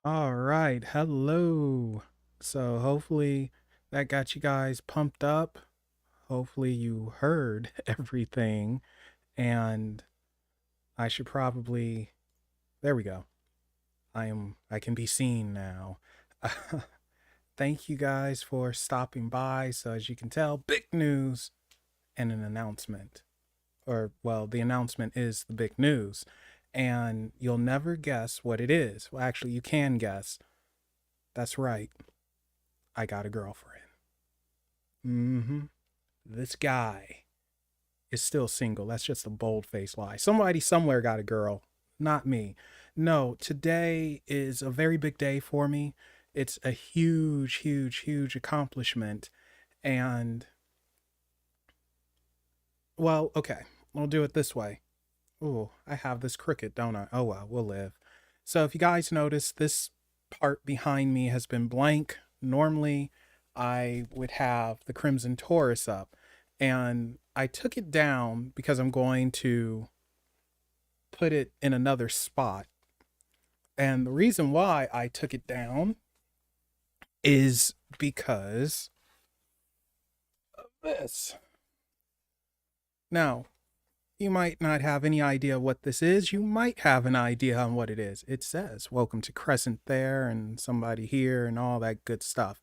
All right. Hello. So hopefully that got you guys pumped up. Hopefully you heard everything. And I should probably, there we go. I can be seen now. Thank you guys for stopping by. So as you can tell, big news and an announcement. Or, well, the announcement is the big news. And you'll never guess what it is. Well, actually, you can guess. That's right. I got a girlfriend. Mm-hmm. This guy is still single. That's just a bold faced lie. Somebody somewhere got a girl, not me. No, today is a very big day for me. It's a huge, huge, huge accomplishment. And, well, okay, we'll do it this way. Ooh, I have this cricket, don't I? Oh, well, we'll live. So, if you guys notice, this part behind me has been blank. Normally, I would have the Crimson Taurus up, and I took it down because I'm going to put it in another spot. And the reason why I took it down is because of this. Now, you might not have any idea what this is. You might have an idea on what it is. It says, "Welcome to Crescent" there, and somebody here, and all that good stuff.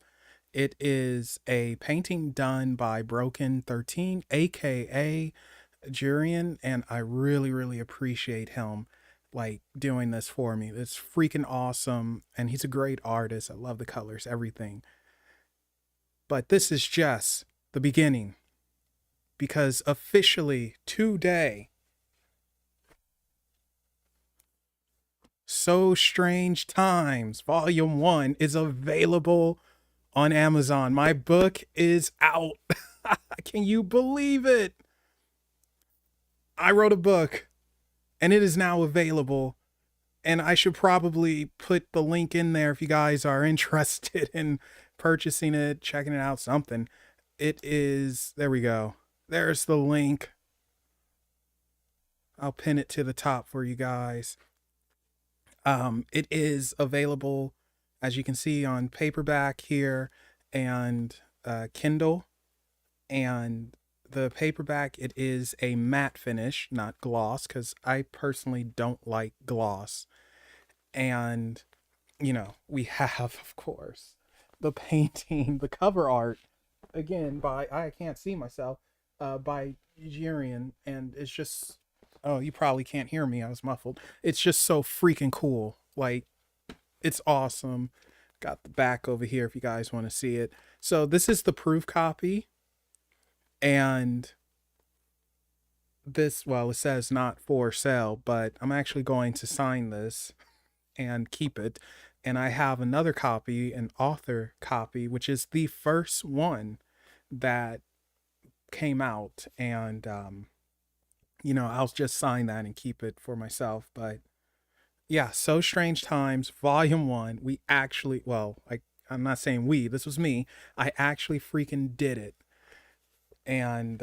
It is a painting done by Broken 13, aka Jurian, and I really, really appreciate him like doing this for me. It's freaking awesome, and he's a great artist. I love the colors, everything. But this is just the beginning because officially today, So Strange Times Volume 1 is available on Amazon. My book is out. Can you believe it? I wrote a book and it is now available. And I should probably put the link in there if you guys are interested in purchasing it, checking it out, something. It is, there we go. There's the link. I'll pin it to the top for you guys. It is available, as you can see, on paperback here and Kindle. And the paperback, it is a matte finish, not gloss, because I personally don't like gloss. And, we have, of course, the painting, the cover art, again, by, I can't see myself, by Jirian. And it's just, oh, you probably can't hear me. I was muffled. It's just so freaking cool. Like, it's awesome. Got the back over here if you guys want to see it. So this is the proof copy. And this, well, it says not for sale, but I'm actually going to sign this and keep it. And I have another copy, an author copy, which is the first one that came out. And, I'll just sign that and keep it for myself. But yeah, So Strange Times, Volume 1. We actually, well, I'm not saying we, this was me. I actually freaking did it. And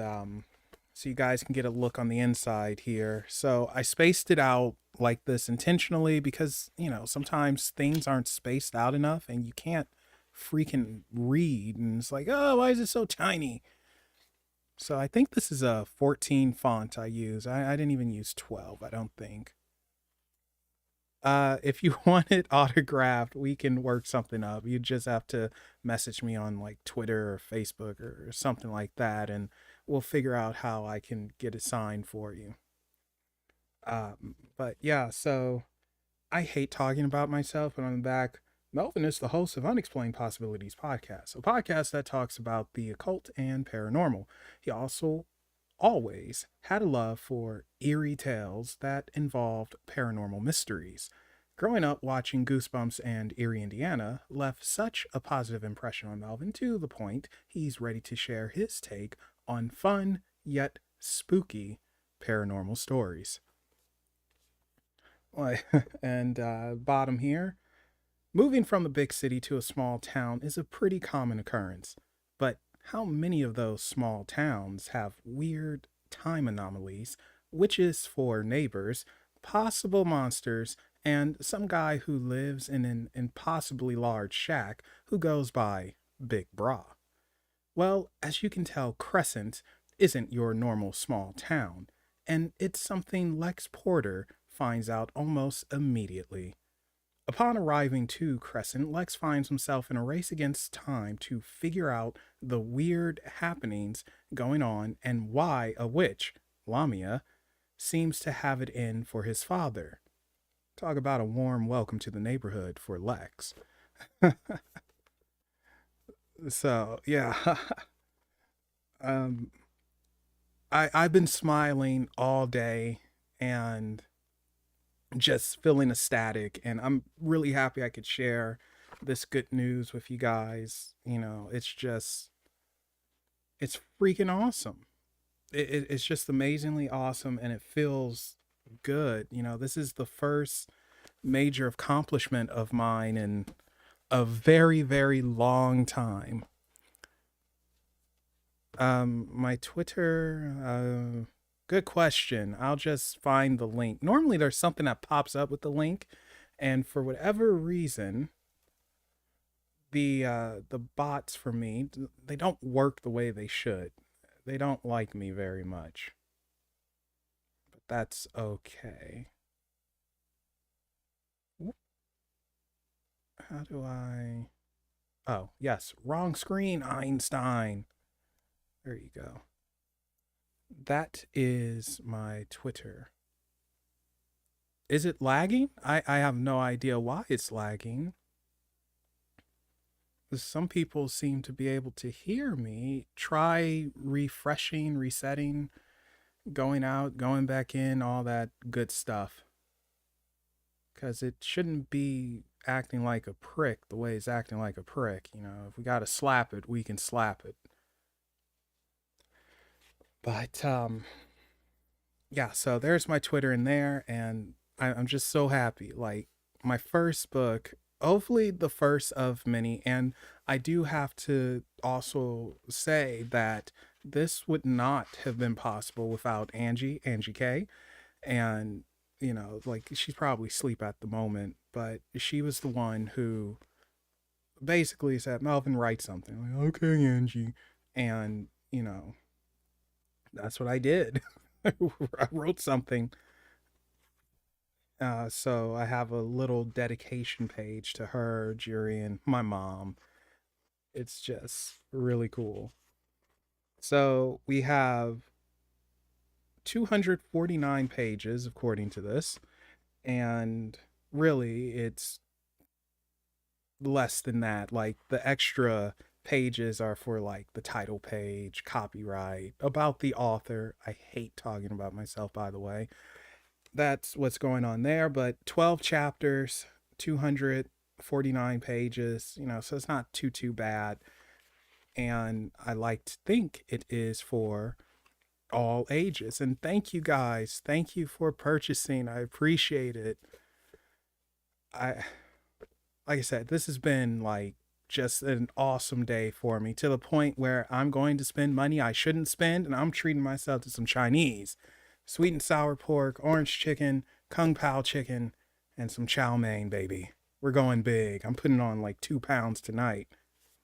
so you guys can get a look on the inside here. So I spaced it out like this intentionally because, sometimes things aren't spaced out enough and you can't freaking read. And it's like, oh, why is it so tiny? So I think this is a 14 font I use. I didn't even use 12, I don't think. If you want it autographed, we can work something up. You just have to message me on like Twitter or Facebook or something like that, and we'll figure out how I can get it signed for you. But yeah, so I hate talking about myself, but on the back, Melvin is the host of Unexplained Possibilities podcast, a podcast that talks about the occult and paranormal. He also always had a love for eerie tales that involved paranormal mysteries. Growing up watching Goosebumps and Eerie, Indiana left such a positive impression on Melvin to the point he's ready to share his take on fun yet spooky paranormal stories. And bottom here, moving from the big city to a small town is a pretty common occurrence. But how many of those small towns have weird time anomalies, witches for neighbors, possible monsters, and some guy who lives in an impossibly large shack who goes by Big Bra. Well, as you can tell, Crescent isn't your normal small town, and it's something Lex Porter finds out almost immediately. Upon arriving to Crescent, Lex finds himself in a race against time to figure out the weird happenings going on and why a witch, Lamia, seems to have it in for his father. Talk about a warm welcome to the neighborhood for Lex. So, yeah, um, I've been smiling all day and just feeling ecstatic, and I'm really happy I could share this good news with you guys. It's freaking awesome. It's just amazingly awesome, and it feels good. This is the first major accomplishment of mine in a very, very long time. My Twitter, good question. I'll just find the link. Normally there's something that pops up with the link, and for whatever reason, the bots for me, they don't work the way they should. They don't like me very much. But that's okay. How do I Oh, yes, wrong screen, Einstein. There you go. That is my Twitter. Is it lagging? I have no idea why it's lagging. Some people seem to be able to hear me. Try refreshing, resetting, going out, going back in, all that good stuff. Because it shouldn't be acting like a prick the way it's acting like a prick. If we got to slap it, we can slap it. But yeah, so there's my Twitter in there, and I'm just so happy. Like, my first book, hopefully the first of many. And I do have to also say that this would not have been possible without Angie K. And, like, she's probably asleep at the moment, but she was the one who basically said, Melvin, write something. Like, okay, Angie. And, that's what I did. I wrote something. So I have a little dedication page to her, Jury, and my mom. It's just really cool. So we have 249 pages, according to this, and really it's less than that. Like, the extra pages are for like the title page, copyright, about the author. I hate talking about myself, by the way. That's what's going on there. But 12 chapters, 249 pages, so it's not too bad. And I like to think it is for all ages. And thank you guys. Thank you for purchasing. I appreciate it. I Like I said, this has been like just an awesome day for me, to the point where I'm going to spend money I shouldn't spend, and I'm treating myself to some Chinese, sweet and sour pork, orange chicken, kung pao chicken, and some chow mein, baby. We're going big. I'm putting on like 2 pounds tonight,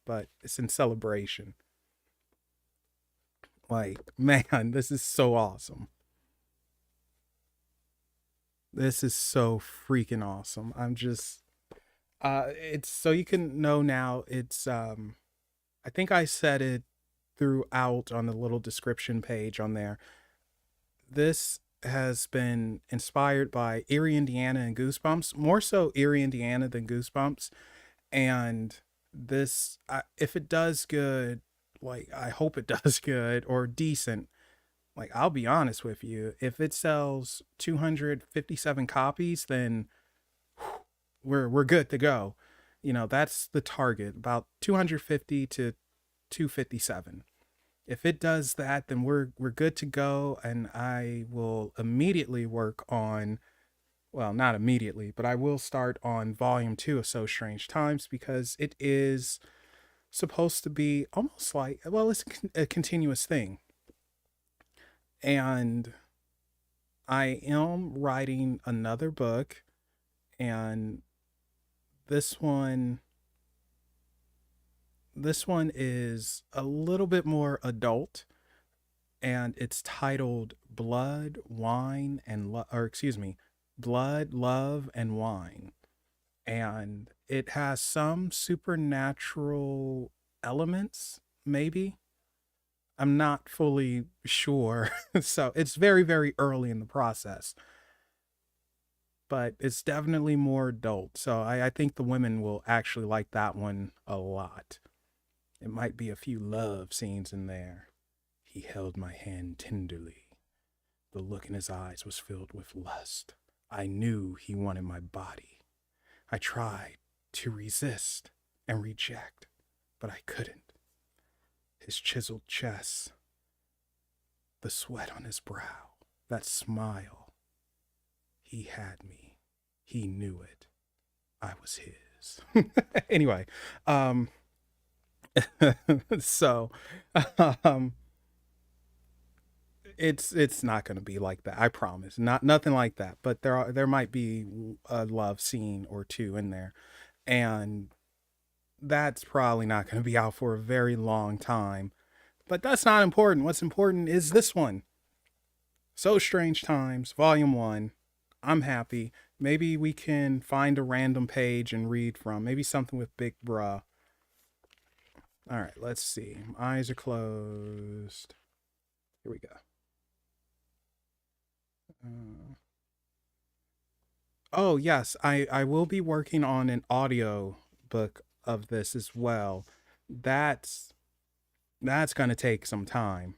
but it's in celebration. Like, man, this is so awesome. This is so freaking awesome. It's so you can know now. I think I said it throughout on the little description page on there. This has been inspired by Erie, Indiana and Goosebumps, more so Erie, Indiana than Goosebumps. And this, if it does good, like, I hope it does good or decent. Like, I'll be honest with you, if it sells 257 copies, then we're good to go. That's the target, about 250 to 257. If it does that, then we're good to go, and I will immediately work on, well, not immediately, but I will start on volume 2 of So Strange Times, because it is supposed to be almost like, well, it's a continuous thing. And I am writing another book, And this one this one is a little bit more adult, and it's titled Blood, Wine and or excuse me, Blood, Love and Wine. And it has some supernatural elements, maybe. I'm not fully sure. So it's very, very early in the process, but it's definitely more adult. So I think the women will actually like that one a lot. It might be a few love scenes in there. He held my hand tenderly. The look in his eyes was filled with lust. I knew he wanted my body. I tried to resist and reject, but I couldn't. His chiseled chest, the sweat on his brow, that smile. He had me. He knew it. I was his. Anyway, um, so um, it's not going to be like that. I promise. Not nothing like that. But there might be a love scene or two in there, and that's probably not going to be out for a very long time. But that's not important. What's important is this one. So Strange Times, Volume 1. I'm happy. Maybe we can find a random page and read from. Maybe something with Big Bruh. All right, let's see. My eyes are closed. Here we go. Oh, yes. I will be working on an audio book of this as well. That's that's going to take some time.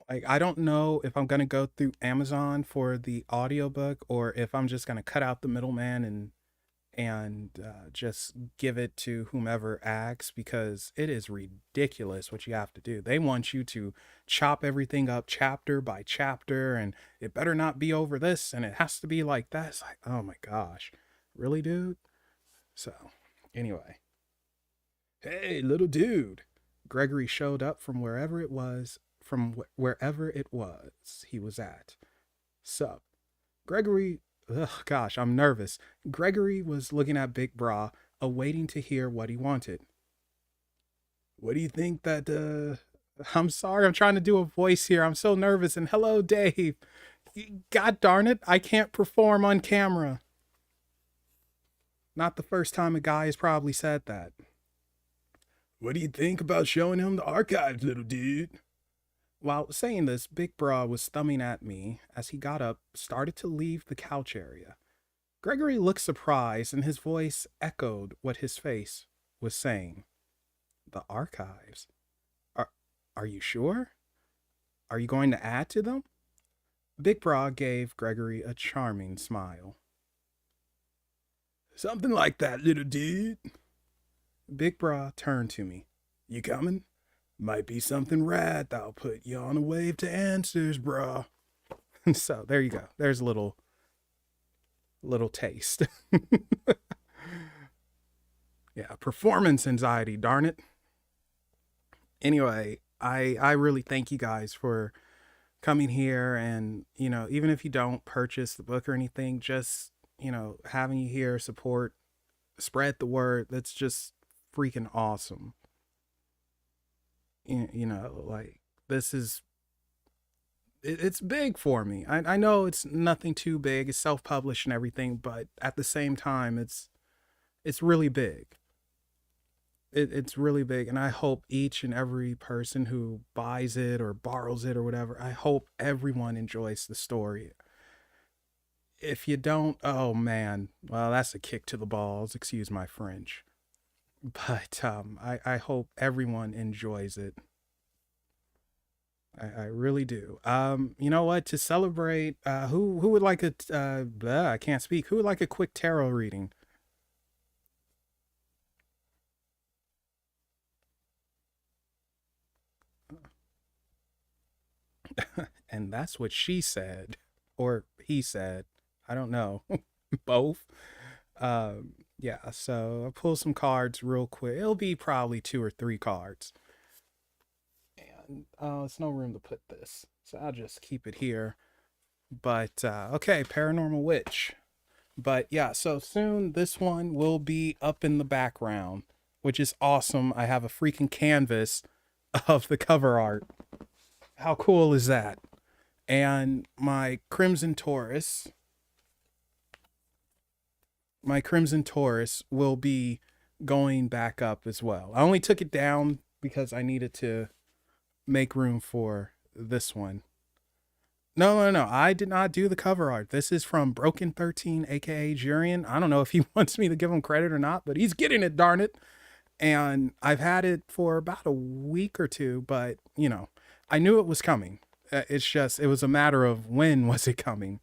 Like I don't know if I'm going to go through Amazon for the audiobook or if I'm just going to cut out the middleman and just give it to whomever asks, because it is ridiculous what you have to do. They want you to chop everything up chapter by chapter, and it better not be over this, and it has to be like that. It's like, oh my gosh, really, dude? So, anyway, hey, little dude. Gregory showed up from wherever it was, wherever it was he was at. Sup? Gregory, ugh, gosh, I'm nervous. Gregory was looking at Big Bra, awaiting to hear what he wanted. What do you think that, I'm sorry, I'm trying to do a voice here. I'm so nervous. And hello, Dave. God darn it, I can't perform on camera. Not the first time a guy has probably said that. What do you think about showing him the archives, little dude? While saying this, Big Bra was thumbing at me as he got up, started to leave the couch area. Gregory looked surprised, and his voice echoed what his face was saying. The archives? Are, are you sure? Are you going to add to them? Big Bra gave Gregory a charming smile. Something like that, little dude. Big Bra turned to me. You coming? Might be something rad that'll put you on a wave to answers, brah. So there you go. There's a little taste. Yeah, performance anxiety, darn it. Anyway, I really thank you guys for coming here, and even if you don't purchase the book or anything, just having you here, support, spread the word. That's just freaking awesome. Like this is it's big for me. I know it's nothing too big. It's self-published and everything, but at the same time, it's really big. It's really big, and I hope each and every person who buys it or borrows it or whatever, I hope everyone enjoys the story. If you don't, oh man, well, that's a kick to the balls. Excuse my French, but I hope everyone enjoys it. I really do. You know what? To celebrate, who would like a I can't speak. Who would like a quick tarot reading? And that's what she said, or he said. I don't know. Both. Yeah. So I'll pull some cards real quick. It'll be probably two or three cards, and it's no room to put this, so I'll just keep it here. But okay, Paranormal Witch. But yeah, so soon this one will be up in the background, which is awesome. I have a freaking canvas of the cover art. How cool is that? And my Crimson Taurus will be going back up as well. I only took it down because I needed to make room for this one. No, no, no. I did not do the cover art. This is from Broken 13, aka Jurian. I don't know if he wants me to give him credit or not, but he's getting it, darn it. And I've had it for about a week or two, but I knew it was coming. It's just it was a matter of when was it coming.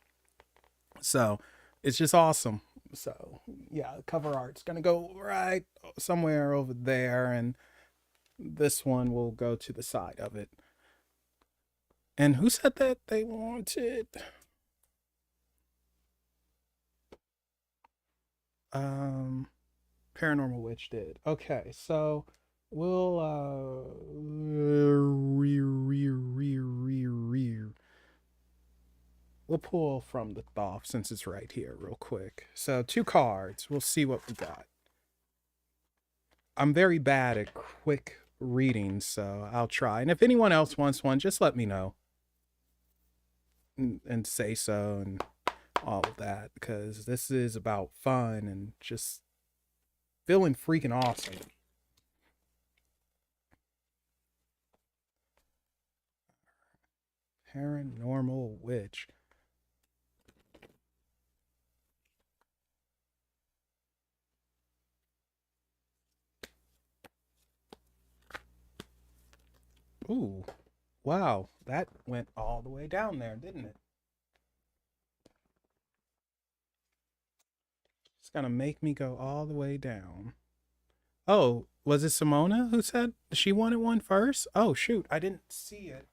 So it's just awesome. So yeah, cover art's gonna go right somewhere over there, and this one will go to the side of it. And who said that they wanted? Um, Paranormal Witch did. Okay, so we'll we'll pull from the Thoth since it's right here real quick. So two cards. We'll see what we got. I'm very bad at quick readings, so I'll try. And if anyone else wants one, just let me know and say so and all of that, because this is about fun and just feeling freaking awesome. Paranormal Witch. Ooh, wow, that went all the way down there, didn't it? It's gonna make me go all the way down. Oh, was it Simona who said she wanted one first? Oh, shoot, I didn't see it.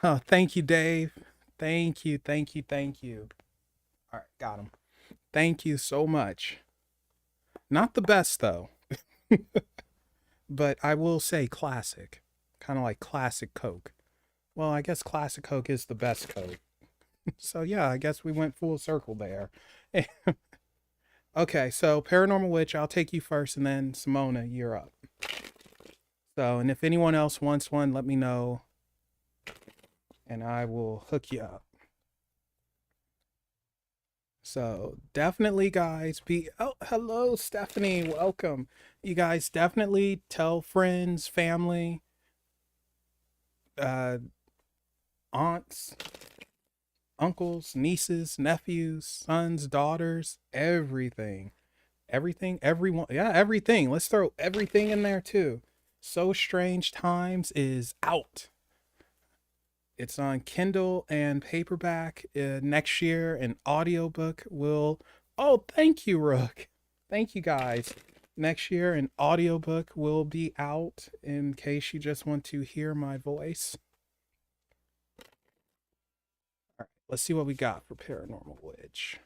Oh, thank you, Dave. Thank you, thank you, thank you. All right, got him. Thank you so much. Not the best, though, but I will say classic. Kind of like classic Coke. Well, I guess classic Coke is the best Coke. So, yeah, I guess we went full circle there. Okay, so Paranormal Witch, I'll take you first, and then Simona, you're up. So, and if anyone else wants one, let me know, and I will hook you up. So definitely, guys, be oh hello, Stephanie, welcome. You guys definitely tell friends, family, uh, aunts, uncles, nieces, nephews, sons, daughters, everything, everything, everyone, yeah, everything. Let's throw everything in there too. So Strange Times is out. It's on Kindle and paperback. Next year, an audiobook will. Oh, thank you, Rook. Thank you, guys. Next year, an audiobook will be out in case you just want to hear my voice. All right, let's see what we got for Paranormal Witch.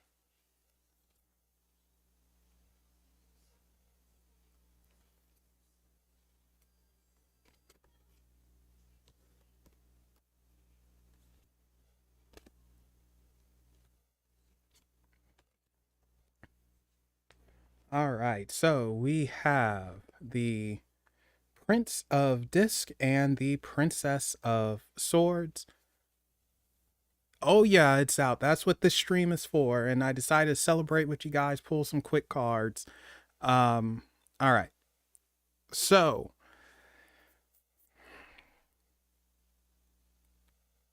All right, so we have the Prince of Disc and the Princess of Swords. Oh yeah, it's out. That's what this stream is for. And I decided to celebrate with you guys, pull some quick cards. Um, all right. So,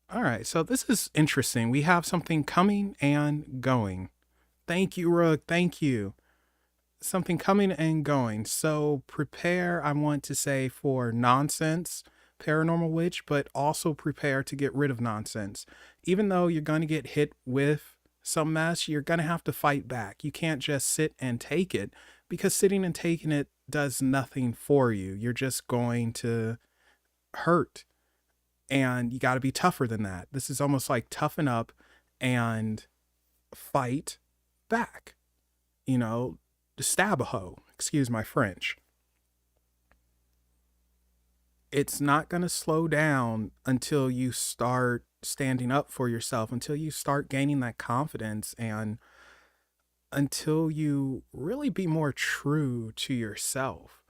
all right. So this is interesting. We have something coming and going. Thank you, Rook. Thank you. Something coming and going. So prepare, I want to say, for nonsense, Paranormal Witch, but also prepare to get rid of nonsense. Even though you're going to get hit with some mess, you're going to have to fight back. You can't just sit and take it, because sitting and taking it does nothing for you. You're just going to hurt, and you got to be tougher than that. This is almost like toughen up and fight back. You know, stab a hoe. Excuse my French. It's not going to slow down until you start standing up for yourself, until you start gaining that confidence, and until you really be more true to yourself.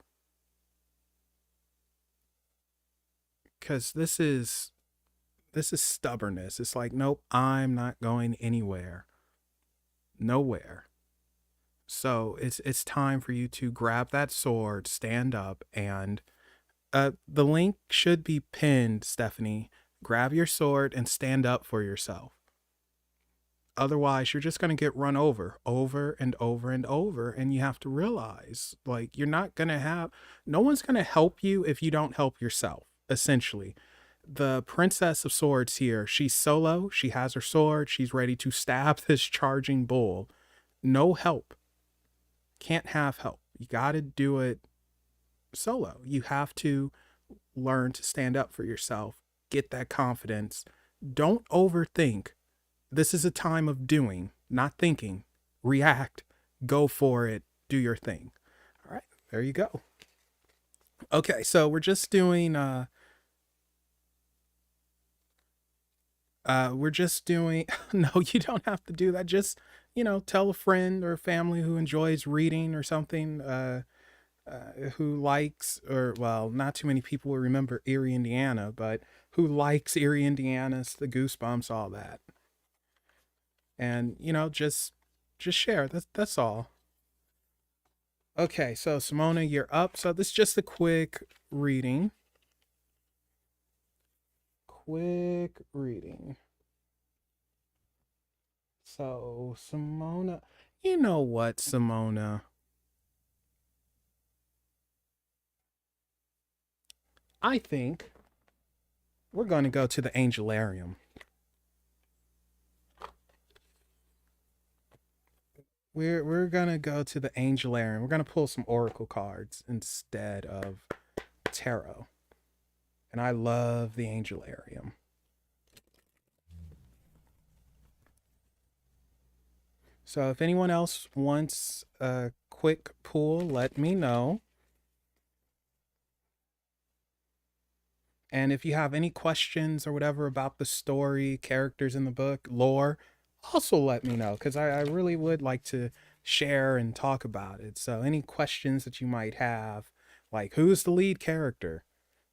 Because this is stubbornness. It's like, nope, I'm not going anywhere. Nowhere. So it's time for you to grab that sword, stand up, and the link should be pinned, Stephanie. Grab your sword and stand up for yourself. Otherwise, you're just going to get run over and over and over. And you have to realize, like, you're not going to have, no one's going to help you if you don't help yourself, essentially. The Princess of Swords here, she's solo. She has her sword. She's ready to stab this charging bull. No help. Can't have help. You got to do it solo. You have to learn to stand up for yourself, get that confidence. Don't overthink. This is a time of doing, not thinking. React, go for it, do your thing. All right, there you go. Okay, so we're just doing we're just doing no, you don't have to do that. Just, tell a friend or family who enjoys reading or something, who likes, or well, not too many people will remember Erie, Indiana, but who likes Erie, Indiana's, the Goosebumps, all that. And just share. That's all. Okay, so Simona, you're up. So this is just a quick reading. Quick reading. So Simona, you know what, Simona? I think we're going to go to the Angelarium. We're gonna go to the Angelarium. We're gonna pull some Oracle cards instead of tarot. And I love the Angelarium. So if anyone else wants a quick pull, let me know. And if you have any questions or whatever about the story, characters in the book, lore, also let me know, because I really would like to share and talk about it. So any questions that you might have, like who's the lead character?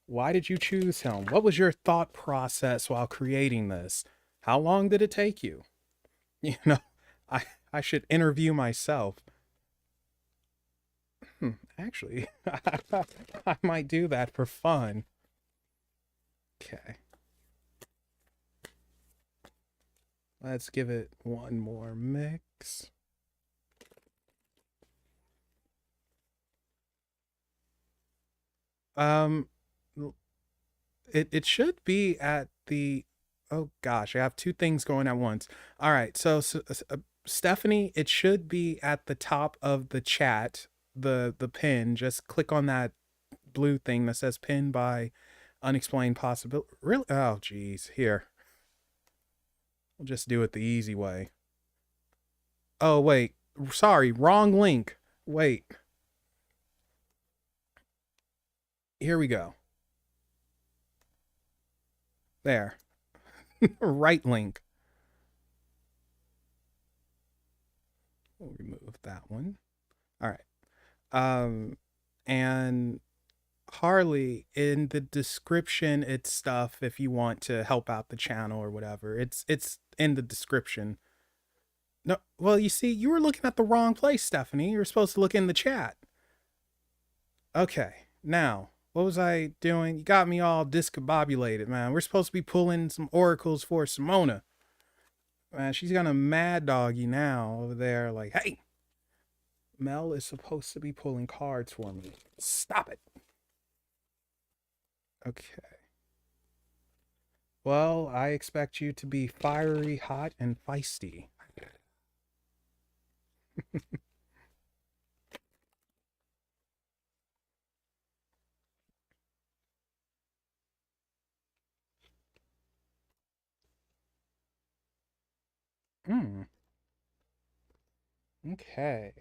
Why did you choose him? What was your thought process while creating this? How long did it take you? You know, I I should interview myself. Actually, I might do that for fun. Okay, let's give it one more mix. Um, it should be at the. Oh gosh, I have two things going at once. All right, so Stephanie, it should be at the top of the chat. The pin. Just click on that blue thing that says "pin" by Unexplained Possibilities. Really? Oh, geez. Here, we'll just do it the easy way. Oh wait, sorry, wrong link. Wait, here we go. There, right link. We'll remove that one. All right. And Harley, in the description, it's stuff if you want to help out the channel or whatever. It's in the description. No, well, you see, you were looking at the wrong place, Stephanie. You were supposed to look in the chat. Okay, now what was I doing? You got me all discombobulated, man. We're supposed to be pulling some oracles for Simona. Man, she's gonna mad dog you now over there. Like, hey, Mel is supposed to be pulling cards for me. Stop it. Okay. Well, I expect you to be fiery, hot, and feisty. Hmm. Okay.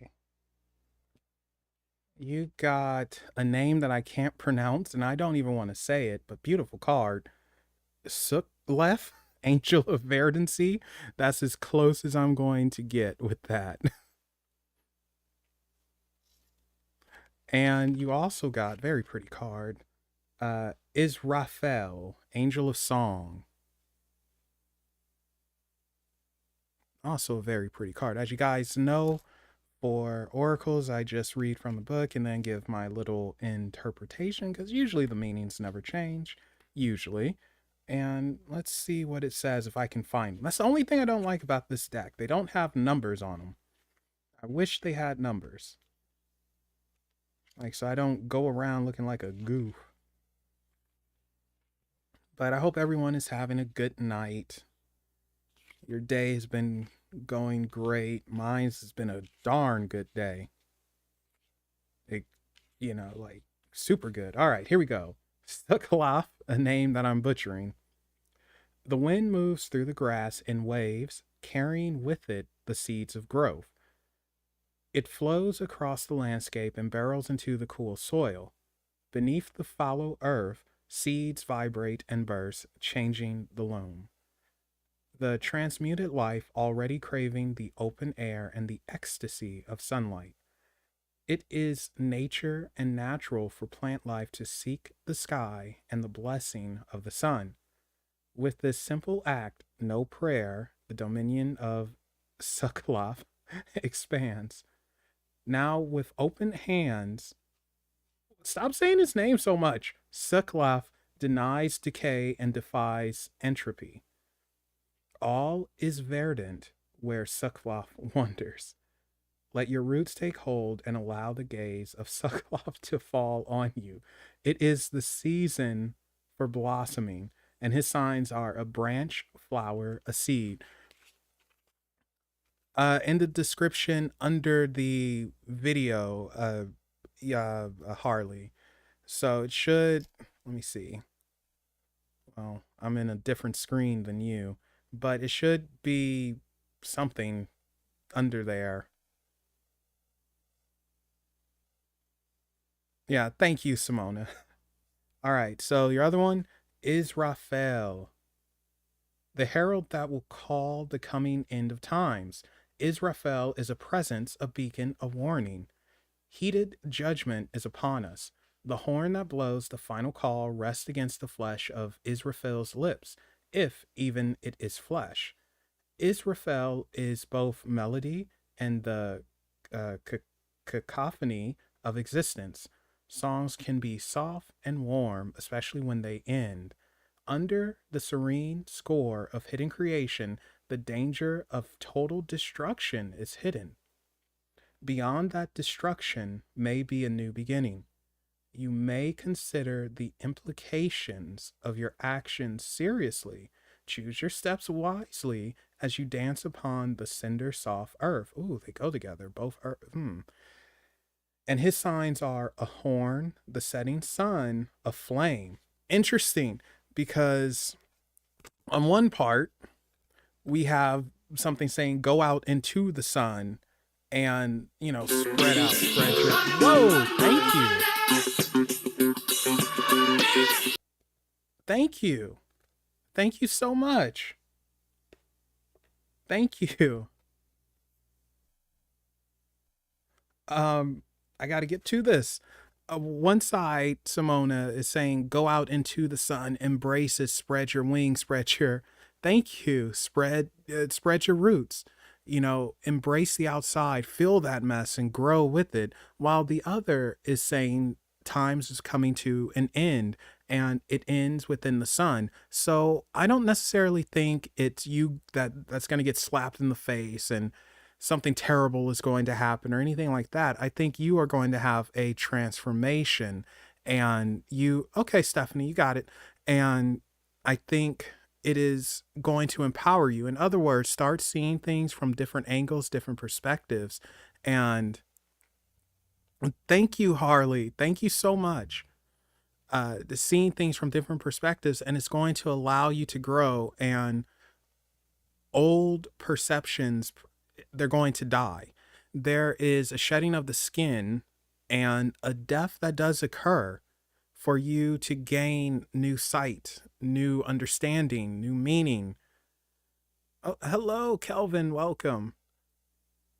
You got a name that I can't pronounce, and I don't even want to say it, but beautiful card. Suklef, Angel of Verdancy. That's as close as I'm going to get with that. And you also got very pretty card. Israfel, Angel of Song. Also a very pretty card. As you guys know, for oracles, I just read from the book and then give my little interpretation because usually the meanings never change. Usually. And let's see what it says if I can find them. That's the only thing I don't like about this deck. They don't have numbers on them. I wish they had numbers. Like, so I don't go around looking like a goof. But I hope everyone is having a good night. Your day has been going great. Mine's has been a darn good day. It, like super good. All right, here we go. Stukalaf, a name that I'm butchering. The wind moves through the grass in waves, carrying with it the seeds of growth. It flows across the landscape and barrels into the cool soil. Beneath the fallow earth, seeds vibrate and burst, changing the loam. The transmuted life already craving the open air and the ecstasy of sunlight. It is nature and natural for plant life to seek the sky and the blessing of the sun. With this simple act, no prayer, the dominion of Suklaf expands. Now, with open hands, stop saying his name so much. Suklaf denies decay and defies entropy. All is verdant where Suklaf wanders. Let your roots take hold and allow the gaze of Suklaf to fall on you. It is the season for blossoming, and his signs are a branch, flower, a seed. In the description under the video, yeah, Harley. So it should, let me see. Well, I'm in a different screen than you, but it should be something under there. Yeah, thank you, Simona. All right, so your other one is Raphael, the herald that will call the coming end of times. Israfel is a presence, a beacon, a warning. Heated judgment is upon us. The horn that blows the final call rests against the flesh of Israfel's lips, if even it is flesh. Israfel is both melody and the cacophony of existence. Songs can be soft and warm, especially when they end. Under the serene score of hidden creation, the danger of total destruction is hidden. Beyond that destruction may be a new beginning. You may consider the implications of your actions seriously. Choose your steps wisely as you dance upon the cinder soft earth. Ooh, they go together, both earth. And his signs are a horn, the setting sun, a flame. Interesting, because on one part, we have something saying go out into the sun and, spread out, spread your. Whoa, thank you. Thank you. Thank you so much. Thank you. um I got to get to this. One side, Simona is saying, "Go out into the sun, embrace it, spread your wings, spread your." Thank you. Spread your roots. Embrace the outside, feel that mess, and grow with it. While the other is saying, "Times is coming to an end." And it ends within the sun. So I don't necessarily think it's you that's going to get slapped in the face and something terrible is going to happen or anything like that. I think you are going to have a transformation. And okay, Stephanie, you got it. And I think it is going to empower you. In other words, start seeing things from different angles, different perspectives. And thank you, Harley. Thank you so much. Seeing things from different perspectives, and it's going to allow you to grow, and old perceptions, they're going to die. There is a shedding of the skin and a death that does occur for you to gain new sight, new understanding, new meaning. Oh, hello, Kelvin. Welcome.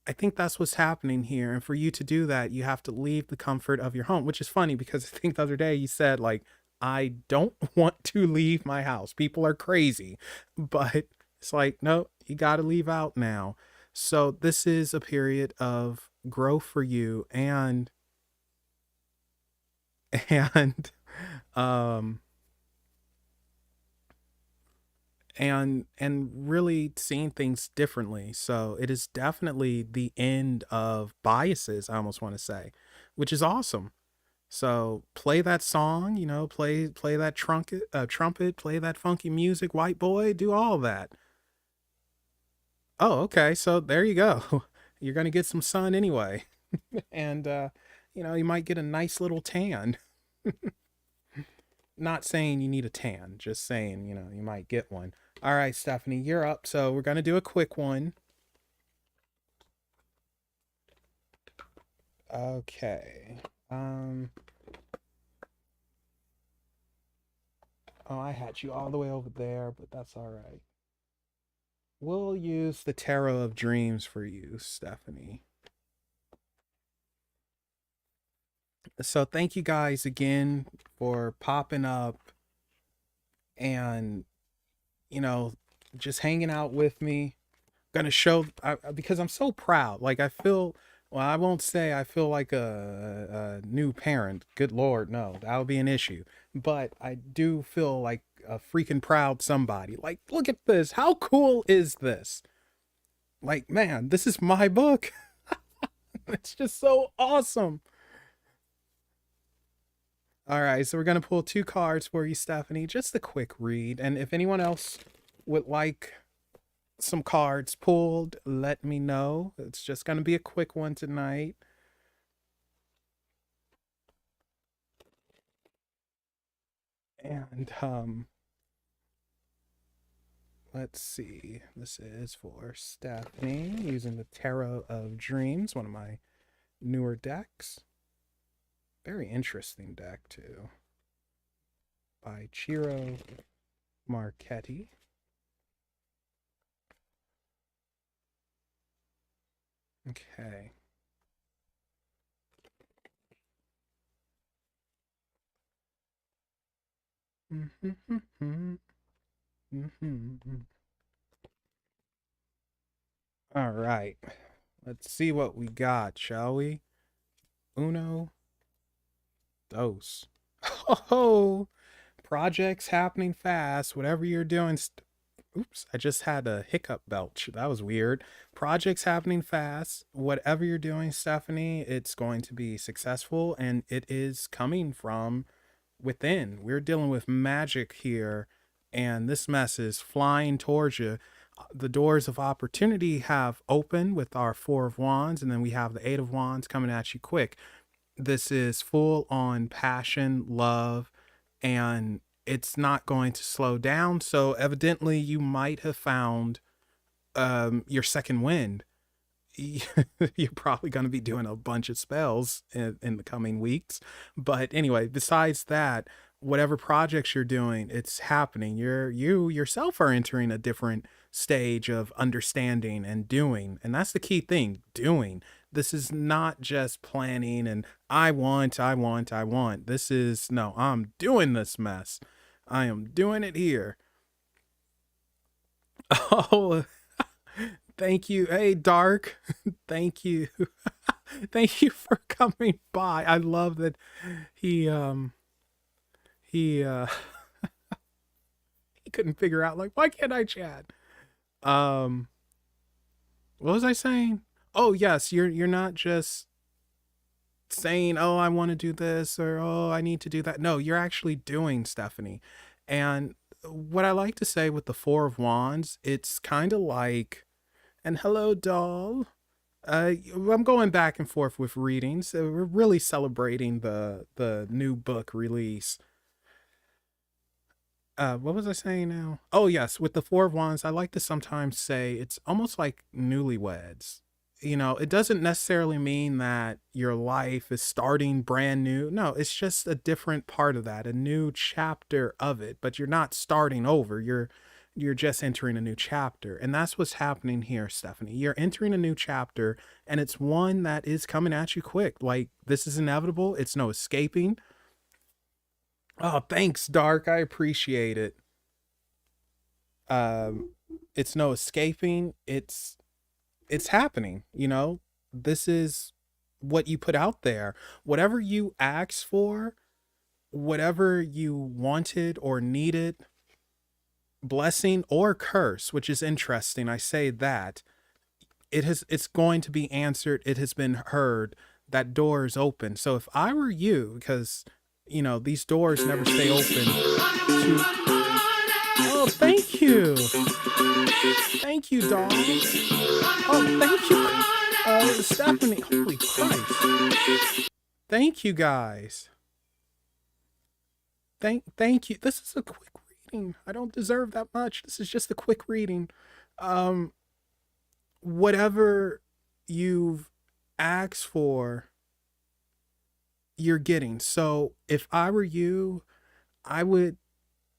I think that's what's happening here. And for you to do that, you have to leave the comfort of your home, which is funny because I think the other day you said, like, I don't want to leave my house. People are crazy. But it's like, no, you got to leave out now. So this is a period of growth for you and um and really seeing things differently. So it is definitely the end of biases, I almost want to say, which is awesome. So play that song, play that trumpet, play that funky music, white boy, do all that. Oh, okay. So there you go. You're gonna get some sun anyway, and you might get a nice little tan. Not saying you need a tan, just saying, you might get one. All right, Stephanie, you're up. So we're going to do a quick one. Okay. Um oh, I had you all the way over there, but that's all right. We'll use the Tarot of Dreams for you, Stephanie. So thank you guys again for popping up and you know just hanging out with me. Gonna show because I'm so proud. Like I feel, well, I won't say I feel like a new parent. Good Lord, no, that would be an issue. But I do feel like a freaking proud somebody. Like, look at this. How cool is this? Like, man, this is my book. It's just so awesome. All right, so we're gonna pull two cards for you, Stephanie. Just a quick read, and if anyone else would like some cards pulled, let me know. It's just going to be a quick one tonight. And let's see. This is for Stephanie using the Tarot of Dreams, one of my newer decks. Very interesting deck too. By Ciro Marchetti. Okay. All right. Let's see what we got, shall we? Uno, dos. Oh, projects happening fast. Whatever you're doing. Oops, I just had a hiccup belch. That was weird. Projects happening fast. Whatever you're doing, Stephanie, it's going to be successful and it is coming from within. We're dealing with magic here, and this mess is flying towards you. The doors of opportunity have opened with our Four of Wands, and then we have the Eight of Wands coming at you quick. This is full on passion, love, and it's not going to slow down. So evidently you might have found your second wind. You're probably going to be doing a bunch of spells in the coming weeks. But anyway, besides that, whatever projects you're doing, it's happening. You yourself are entering a different stage of understanding and doing. And that's the key thing, doing. This is not just planning and I want. This is no, I'm doing this mess. I am doing it here. Oh, thank you. Hey, Dark. Thank you. Thank you for coming by. I love that he he uh he couldn't figure out like why can't I chat? Um what was I saying? Oh, yes, you're not just saying, "Oh, I want to do this," or "Oh, I need to do that." No, you're actually doing, Stephanie. And what I like to say with the Four of Wands, it's kind of like, and hello, doll. I'm going back and forth with readings. So we're really celebrating the new book release. What was I saying now? Oh yes, with the Four of Wands, I like to sometimes say it's almost like newlyweds. You know, it doesn't necessarily mean that your life is starting brand new. No, it's just a different part of that, a new chapter of it, but you're not starting over. You're just entering a new chapter. And that's what's happening here, Stephanie. You're entering a new chapter, and it's one that is coming at you quick. Like, this is inevitable. It's no escaping. Oh, thanks, Dark. I appreciate it. Um it's no escaping. It's happening, you know? This is what you put out there. Whatever you asked for, whatever you wanted or needed, blessing or curse, which is interesting. I say that. It's going to be answered. It has been heard. That door is open. So if I were you, because you know, these doors never stay open to oh, thank you. Thank you, dog. Oh, thank you. Stephanie. Holy Christ. Thank you guys. Thank you. This is a quick reading. I don't deserve that much. This is just a quick reading. Um Whatever you've asked for, you're getting. So if I were you, I would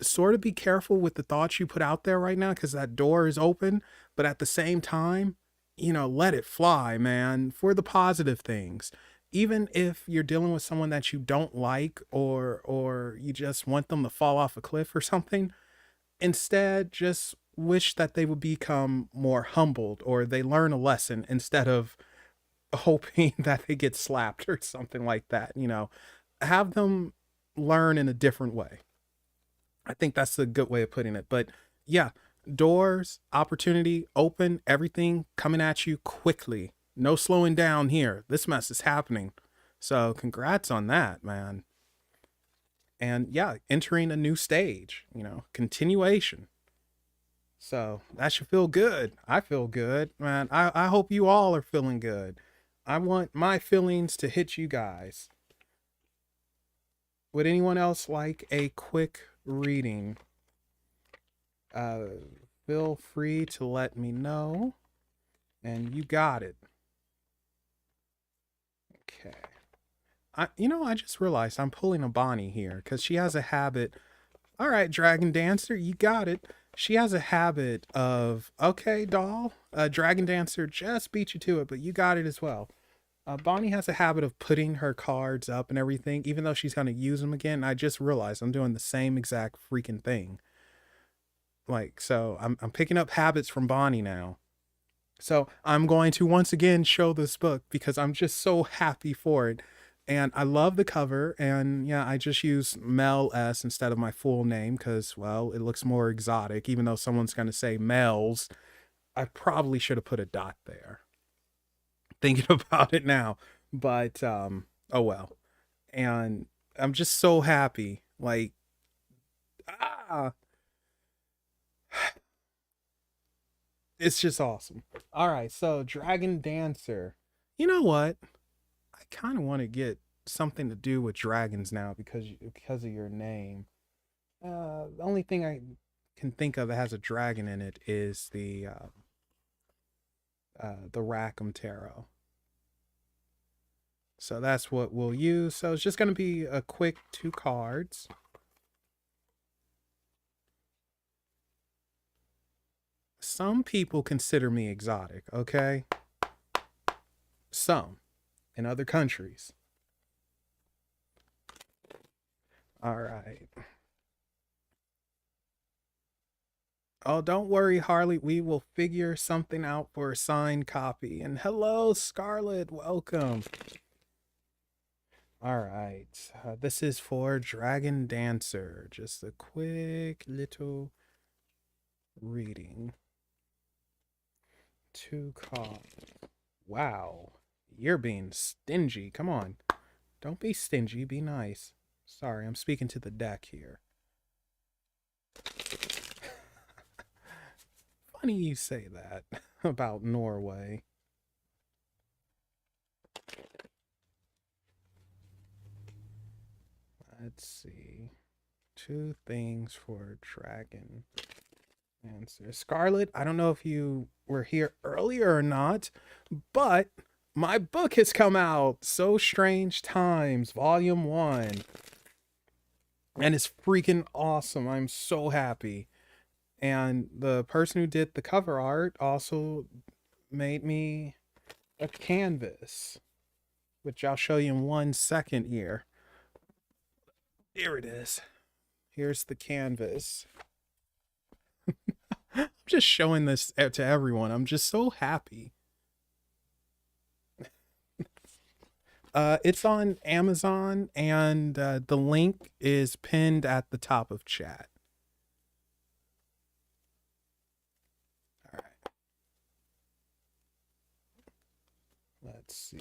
sort of be careful with the thoughts you put out there right now, because that door is open, but at the same time, you know, let it fly, man, for the positive things. Even if you're dealing with someone that you don't like, or you just want them to fall off a cliff or something, instead just wish that they would become more humbled, or they learn a lesson instead of hoping that they get slapped or something like that, you know. Have them learn in a different way. I think that's a good way of putting it. But yeah, doors, opportunity, open, everything coming at you quickly. No slowing down here. This mess is happening. So congrats on that, man. And yeah, entering a new stage, you know, continuation. So that should feel good. I feel good, man. I hope you all are feeling good. I want my feelings to hit you guys. Would anyone else like a quick reading? Uh, Feel free to let me know. And you got it. Okay. I just realized I'm pulling a Bonnie here because she has a habit. All right, Dragon Dancer, you got it. She has a habit of, okay, doll, Dragon Dancer just beat you to it, but you got it as well. Bonnie has a habit of putting her cards up and everything, even though she's going to use them again. I just realized I'm doing the same exact freaking thing. Like, so I'm picking up habits from Bonnie now. So I'm going to once again show this book because I'm just so happy for it. And I love the cover. And yeah, I just use Mel S instead of my full name because, well, it looks more exotic. Even though someone's going to say Mel's, I probably should have put a dot there. Thinking about it now. But, oh well. And I'm just so happy. Like, ah, it's just awesome. All right. So, Dragon Dancer. You know what? I kind of want to get something to do with dragons now because of your name. The only thing I can think of that has a dragon in it is the Rackham Tarot. So that's what we'll use. So it's just going to be a quick 2 cards. Some people consider me exotic, okay? Some in other countries. All right. Oh, don't worry, Harley. We will figure something out for a signed copy. And hello, Scarlett. Welcome. All right. This is for Dragon Dancer. Just a quick little reading. 2 cards. Wow. You're being stingy. Come on. Don't be stingy. Be nice. Sorry, I'm speaking to the deck here. Funny you say that about Norway. Let's see. 2 things for Dragon Answer. Scarlett, I don't know if you were here earlier or not, but my book has come out. So Strange Times, Volume 1. And it's freaking awesome. I'm so happy. And the person who did the cover art also made me a canvas, which I'll show you in 1 second here. Here it is. Here's the canvas. I'm just showing this to everyone. I'm just so happy. It's on Amazon, and the link is pinned at the top of chat. All right. Let's see.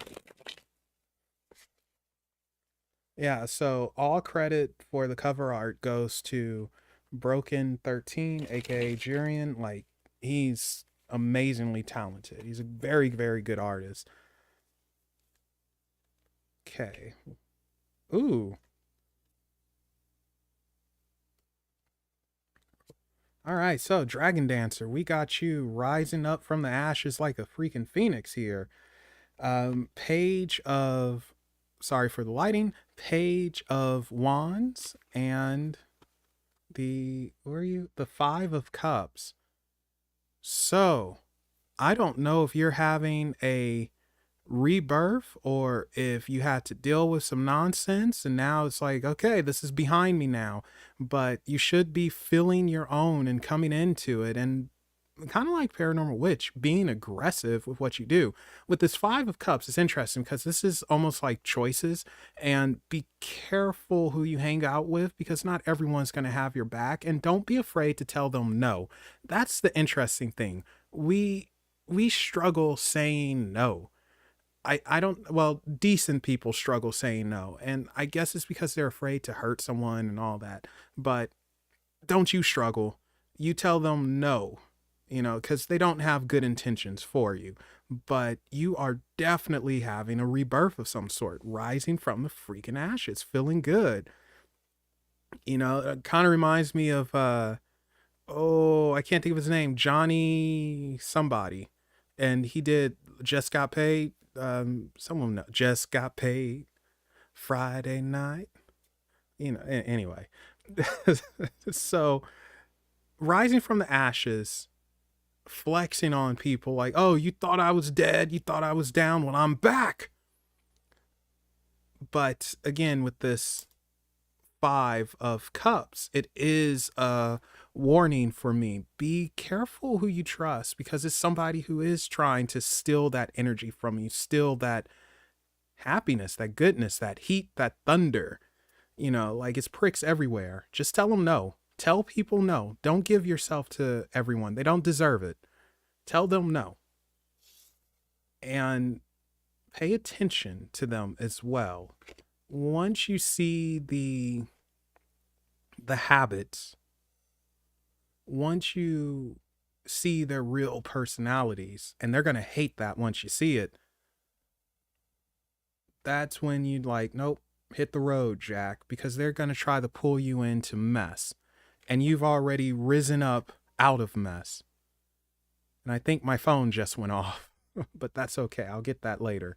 Yeah, so all credit for the cover art goes to Broken 13, aka Jurian. Like, he's amazingly talented. He's a very, very good artist. Okay. Ooh. All right, so Dragon Dancer, we got you rising up from the ashes like a freaking phoenix here. Page of, sorry for the lighting, Page of Wands, and where are you? The Five of Cups. So, I don't know if you're having a rebirth or if you had to deal with some nonsense and now it's like, okay, this is behind me now, but you should be feeling your own and coming into it, and kind of like Paranormal Witch, being aggressive with what you do. With this Five of Cups, it's interesting because this is almost like choices, and be careful who you hang out with because not everyone's going to have your back, and don't be afraid to tell them no. That's the interesting thing. We struggle saying no. I don't, well, decent people struggle saying no, and I guess it's because they're afraid to hurt someone and all that. But don't you struggle. You tell them no, because they don't have good intentions for you. But you are definitely having a rebirth of some sort, rising from the freaking ashes, feeling good. It kind of reminds me of, oh, I can't think of his name, Johnny somebody. And he did Just Got Paid. Someone know, Just Got Paid Friday night. Anyway. So rising from the ashes, flexing on people like, oh, you thought I was dead, you thought I was down, well, I'm back. But again, with this Five of Cups, it is a warning for me. Be careful who you trust, because it's somebody who is trying to steal that energy from you, steal that happiness, that goodness, that heat, that thunder. Like, it's pricks everywhere. Just tell them no. Tell people no. Don't give yourself to everyone. They don't deserve it. Tell them no. And pay attention to them as well. Once you see the habits, once you see their real personalities, and they're going to hate that once you see it, that's when you'd like, nope, hit the road, Jack, because they're going to try to pull you into mess. And you've already risen up out of mess. And I think my phone just went off, but that's okay. I'll get that later.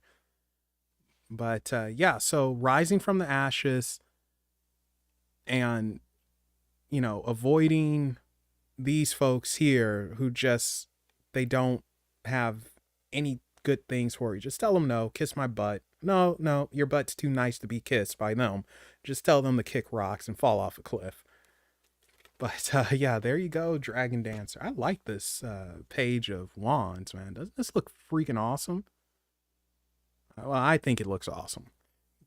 But yeah, so rising from the ashes and, avoiding these folks here who just, they don't have any good things for you. Just tell them no, kiss my butt. No, your butt's too nice to be kissed by them. Just tell them to kick rocks and fall off a cliff. But yeah, there you go, Dragon Dancer. I like this Page of Wands, man. Doesn't this look freaking awesome? Well, I think it looks awesome.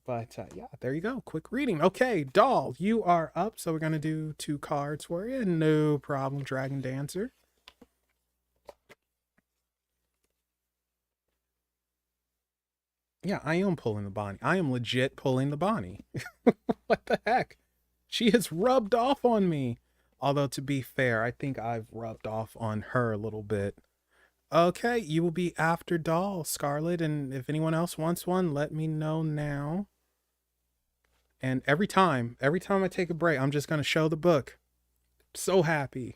But yeah, there you go. Quick reading. Okay, Doll, you are up. So we're going to do 2 cards for you. No problem, Dragon Dancer. Yeah, I am pulling the Bonnie. I am legit pulling the Bonnie. What the heck? She has rubbed off on me. Although, to be fair, I think I've rubbed off on her a little bit. Okay, you will be after Doll, Scarlet. And if anyone else wants one, let me know now. And every time I take a break, I'm just going to show the book. So happy.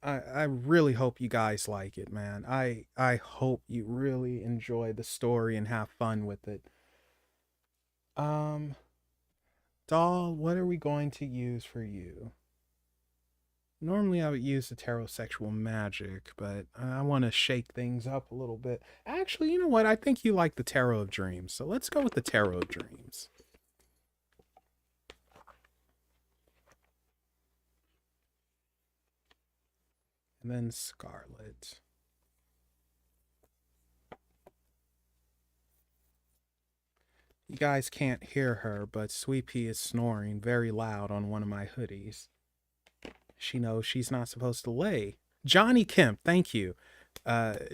I really hope you guys like it, man. I hope you really enjoy the story and have fun with it. Um, Doll, what are we going to use for you? Normally I would use the tarot sexual magic, but I want to shake things up a little bit. Actually, you know what? I think you like the tarot of dreams, so let's go with the tarot of dreams. And then Scarlet. You guys can't hear her, but Sweet Pea is snoring very loud on one of my hoodies. She knows she's not supposed to lay. Johnny Kemp, thank you.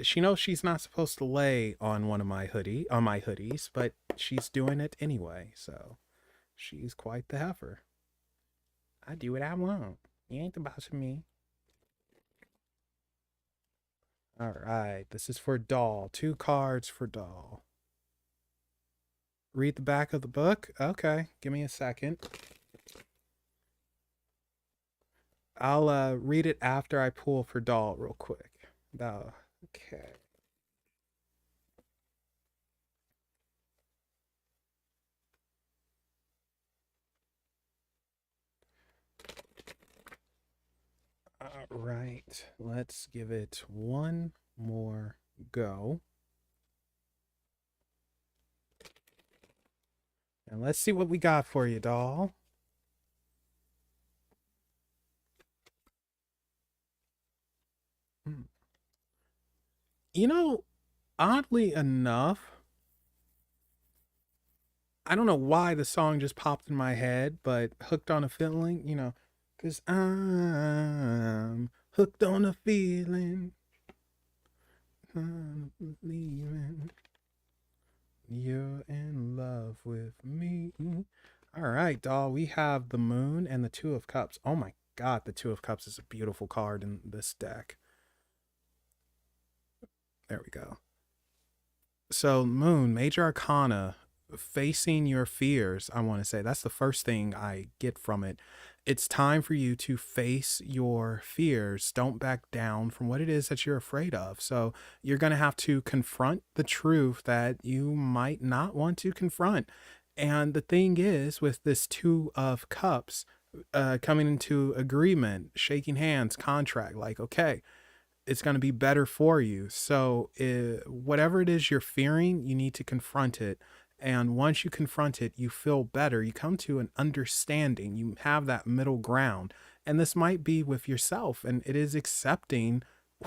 She knows she's not supposed to lay on one of my hoodies, but she's doing it anyway. So she's quite the heifer. I do what I want. You ain't the boss of me. All right, this is for Doll. 2 cards for Doll. Read the back of the book. Okay, give me a second. I'll read it after I pull for Doll real quick. Doll. Okay. All right, let's give it one more go. And let's see what we got for you, Doll. You know, oddly enough, I don't know why the song just popped in my head, but Hooked on a Feeling, because I'm hooked on a feeling. I'm believing you're in love with me. All right, Doll, we have the Moon and the Two of Cups. Oh my God, the Two of Cups is a beautiful card in this deck. There we go. So, Moon, Major Arcana, facing your fears, I want to say. That's the first thing I get from it. It's time for you to face your fears. Don't back down from what it is that you're afraid of. So, you're going to have to confront the truth that you might not want to confront. And the thing is, with this Two of Cups, coming into agreement, shaking hands, contract, like, okay, it's going to be better for you. So, whatever it is you're fearing, you need to confront it. And once you confront it, you feel better. You come to an understanding. You have that middle ground. And this might be with yourself, and it is accepting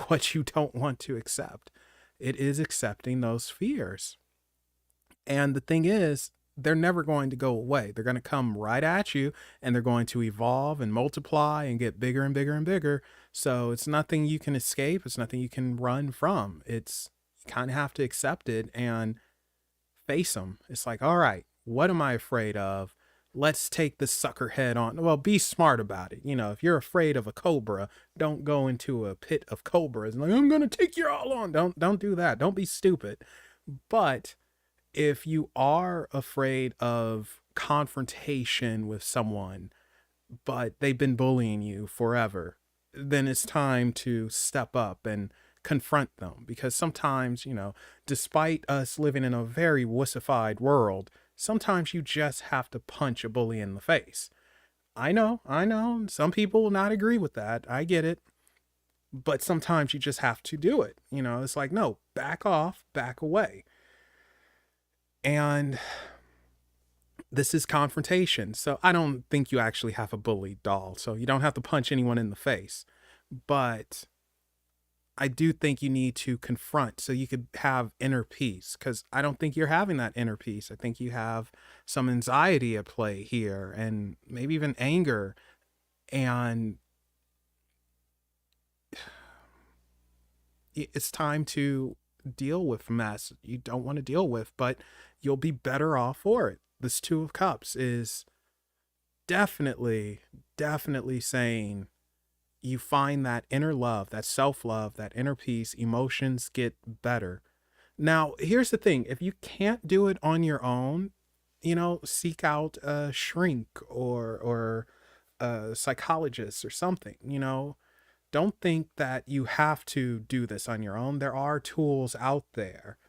what you don't want to accept. It is accepting those fears. And the thing is, they're never going to go away. They're going to come right at you, and they're going to evolve and multiply and get bigger and bigger and bigger. So it's nothing you can escape. It's nothing you can run from. It's, you kind of have to accept it and face them. It's like, all right, what am I afraid of? Let's take the sucker head on. Well, be smart about it. If you're afraid of a cobra, don't go into a pit of cobras and like, I'm going to take you all on. Don't do that. Don't be stupid. But if you are afraid of confrontation with someone, but they've been bullying you forever, then it's time to step up and confront them. Because sometimes, despite us living in a very wussified world, sometimes you just have to punch a bully in the face. I know. Some people will not agree with that. I get it. But sometimes you just have to do it. It's like, no, back off, back away. And this is confrontation. So I don't think you actually have a bully, Doll. So you don't have to punch anyone in the face. But I do think you need to confront so you could have inner peace, because I don't think you're having that inner peace. I think you have some anxiety at play here, and maybe even anger. And it's time to deal with mess you don't want to deal with, but you'll be better off for it. This Two of Cups is definitely, definitely saying you find that inner love, that self-love, that inner peace, emotions get better. Now, here's the thing. If you can't do it on your own, seek out a shrink or a psychologist or something. don't think that you have to do this on your own. There are tools out there,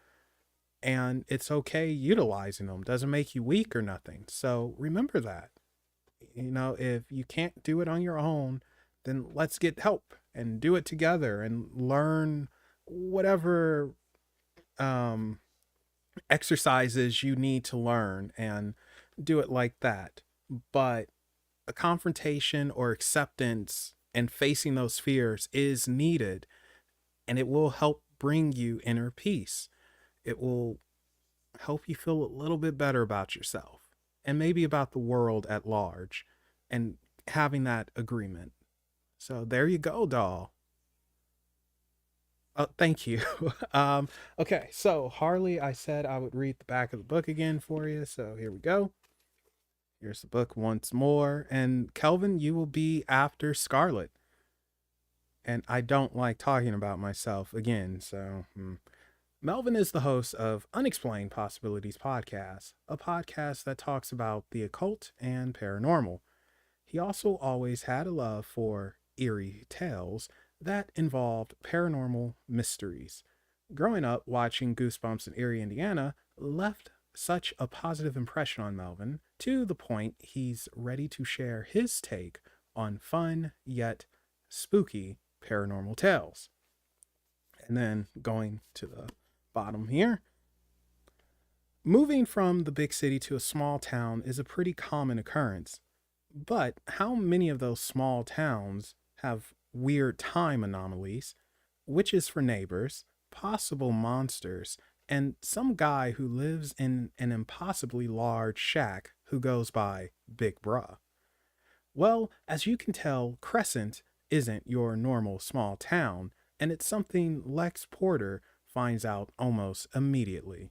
and it's okay utilizing them. Doesn't make you weak or nothing. So remember that. If you can't do it on your own, then let's get help and do it together and learn whatever um, exercises you need to learn and do it like that. But a confrontation or acceptance and facing those fears is needed, and it will help bring you inner peace. It will help you feel a little bit better about yourself and maybe about the world at large, and having that agreement. So there you go, doll. Oh, thank you. Okay, so Harley, I said I would read the back of the book again for you. So here we go. Here's the book once more. And Kelvin, you will be after Scarlet. And I don't like talking about myself again. So Melvin is the host of Unexplained Possibilities podcast, a podcast that talks about the occult and paranormal. He also always had a love for eerie tales that involved paranormal mysteries. Growing up watching Goosebumps in Erie, Indiana, left such a positive impression on Melvin to the point he's ready to share his take on fun yet spooky paranormal tales. And then going to the bottom here. Moving from the big city to a small town is a pretty common occurrence. But how many of those small towns have weird time anomalies, witches for neighbors, possible monsters, and some guy who lives in an impossibly large shack who goes by Big Bruh? Well, as you can tell, Crescent isn't your normal small town, and it's something Lex Porter finds out almost immediately.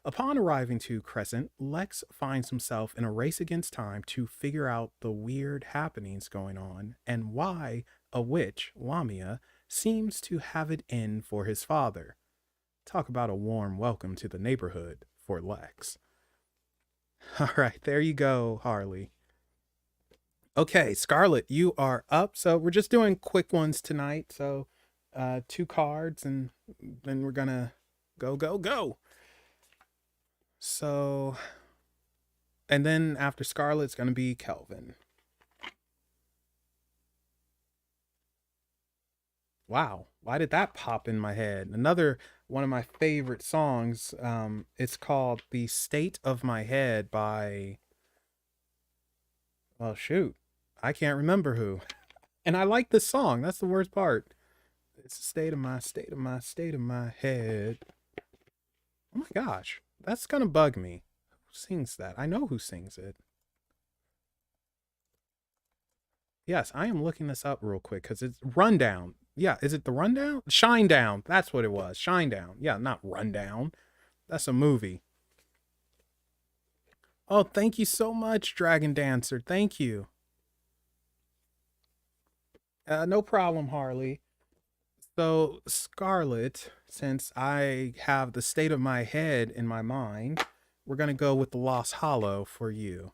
Upon arriving to Crescent, Lex finds himself in a race against time to figure out the weird happenings going on and why a witch, Lamia, seems to have it in for his father. Talk about a warm welcome to the neighborhood for Lex. All right, there you go, Harley. Okay, Scarlet, you are up. So we're just doing quick ones tonight. So two cards, and then we're going to go. So, and then after Scarlet, it's going to be Kelvin. Wow, why did that pop in my head? Another one of my favorite songs. It's called "The State of My Head" by. Well, shoot, I can't remember who. And I like this song. That's the worst part. It's the state of my head. Oh my gosh, that's gonna bug me. Who sings that? I know who sings it. Yes, I am looking this up real quick because it's Rundown. Yeah, is it the Rundown? Shine Down. That's what it was. Shine Down. Yeah, not Rundown. That's a movie. Oh, thank you so much, Dragon Dancer. Thank you. No problem, Harley. So, Scarlet, since I have the state of my head in my mind, we're going to go with the Lost Hollow for you.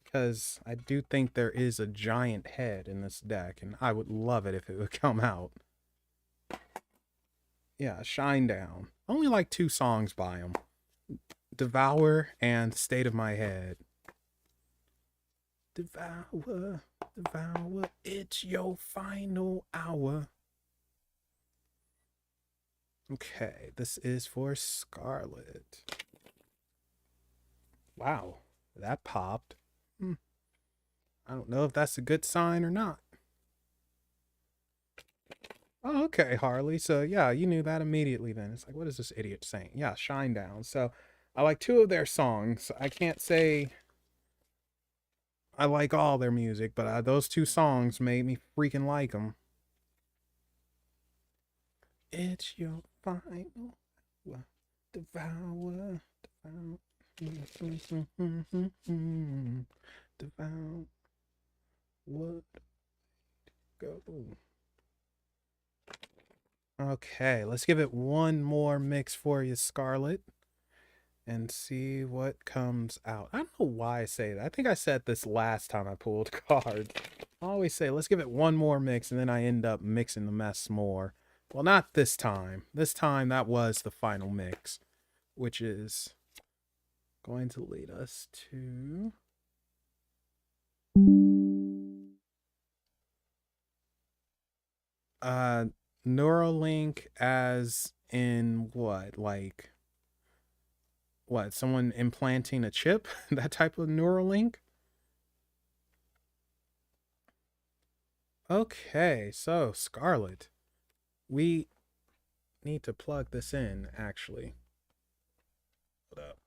Because I do think there is a giant head in this deck, and I would love it if it would come out. Yeah, Shine Down. Only like two songs by him. Devour and State of My Head. Devour, devour, it's your final hour. Okay, this is for Scarlet. Wow, that popped. I don't know if that's a good sign or not. Oh, okay, Harley. So, yeah, you knew that immediately then. It's like, what is this idiot saying? Yeah, Shine Down. So, I like two of their songs. I can't say I like all their music, but those two songs made me freaking like them. It's your final devour, devour, devour. What go? Okay, let's give it one more mix for you, Scarlet, and see what comes out. I don't know why I say that. I think I said this last time I pulled cards. I always say, let's give it one more mix, and then I end up mixing the mess more. Well, not this time. This time, that was the final mix, which is going to lead us to uh Neuralink, as in what? Like what? Someone implanting a chip? That type of Neuralink? Okay, so Scarlet, we need to plug this in actually. Hold up.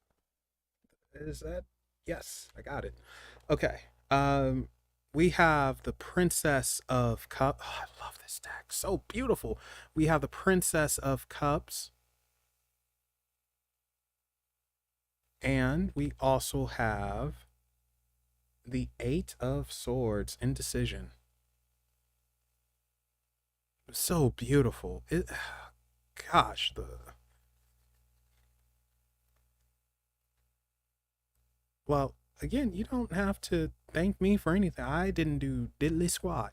Is that? Yes, I got it. Okay. Um we have the Princess of Cups. Oh, I love this deck. So beautiful. We have the Princess of Cups, and we also have the Eight of Swords, Indecision. So beautiful. Gosh, the well, again, you don't have to thank me for anything. I didn't do diddly squat.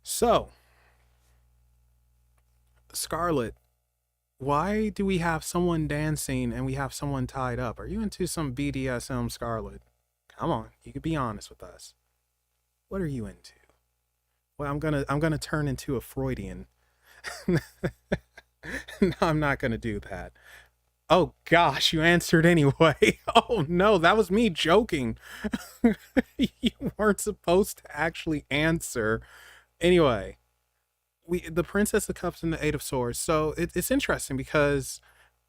So, Scarlet, why do we have someone dancing and we have someone tied up? Are you into some BDSM, Scarlet? Come on, you could be honest with us. What are you into? Well, I'm gonna turn into a Freudian. No, I'm not gonna do that. Oh gosh, you answered anyway. Oh no, that was me joking. You weren't supposed to actually answer. Anyway, we the Princess of Cups and the Eight of Swords. So it's interesting because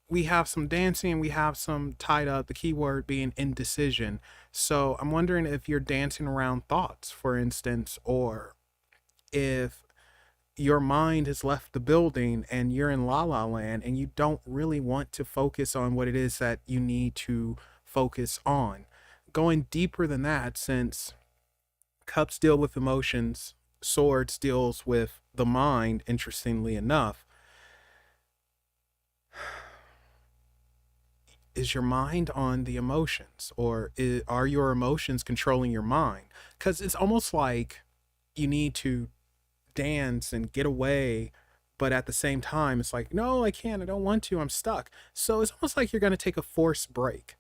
we have some dancing, we have some tied up, the key word being indecision. So I'm wondering if you're dancing around thoughts, for instance, or if your mind has left the building and you're in la la land and you don't really want to focus on what it is that you need to focus on. Going deeper than that, since cups deal with emotions, swords deals with the mind, interestingly enough, is your mind on the emotions, or are your emotions controlling your mind? Because it's almost like you need to dance and get away, but at the same time it's like, no, I can't, I don't want to, I'm stuck. So it's almost like you're going to take a forced break.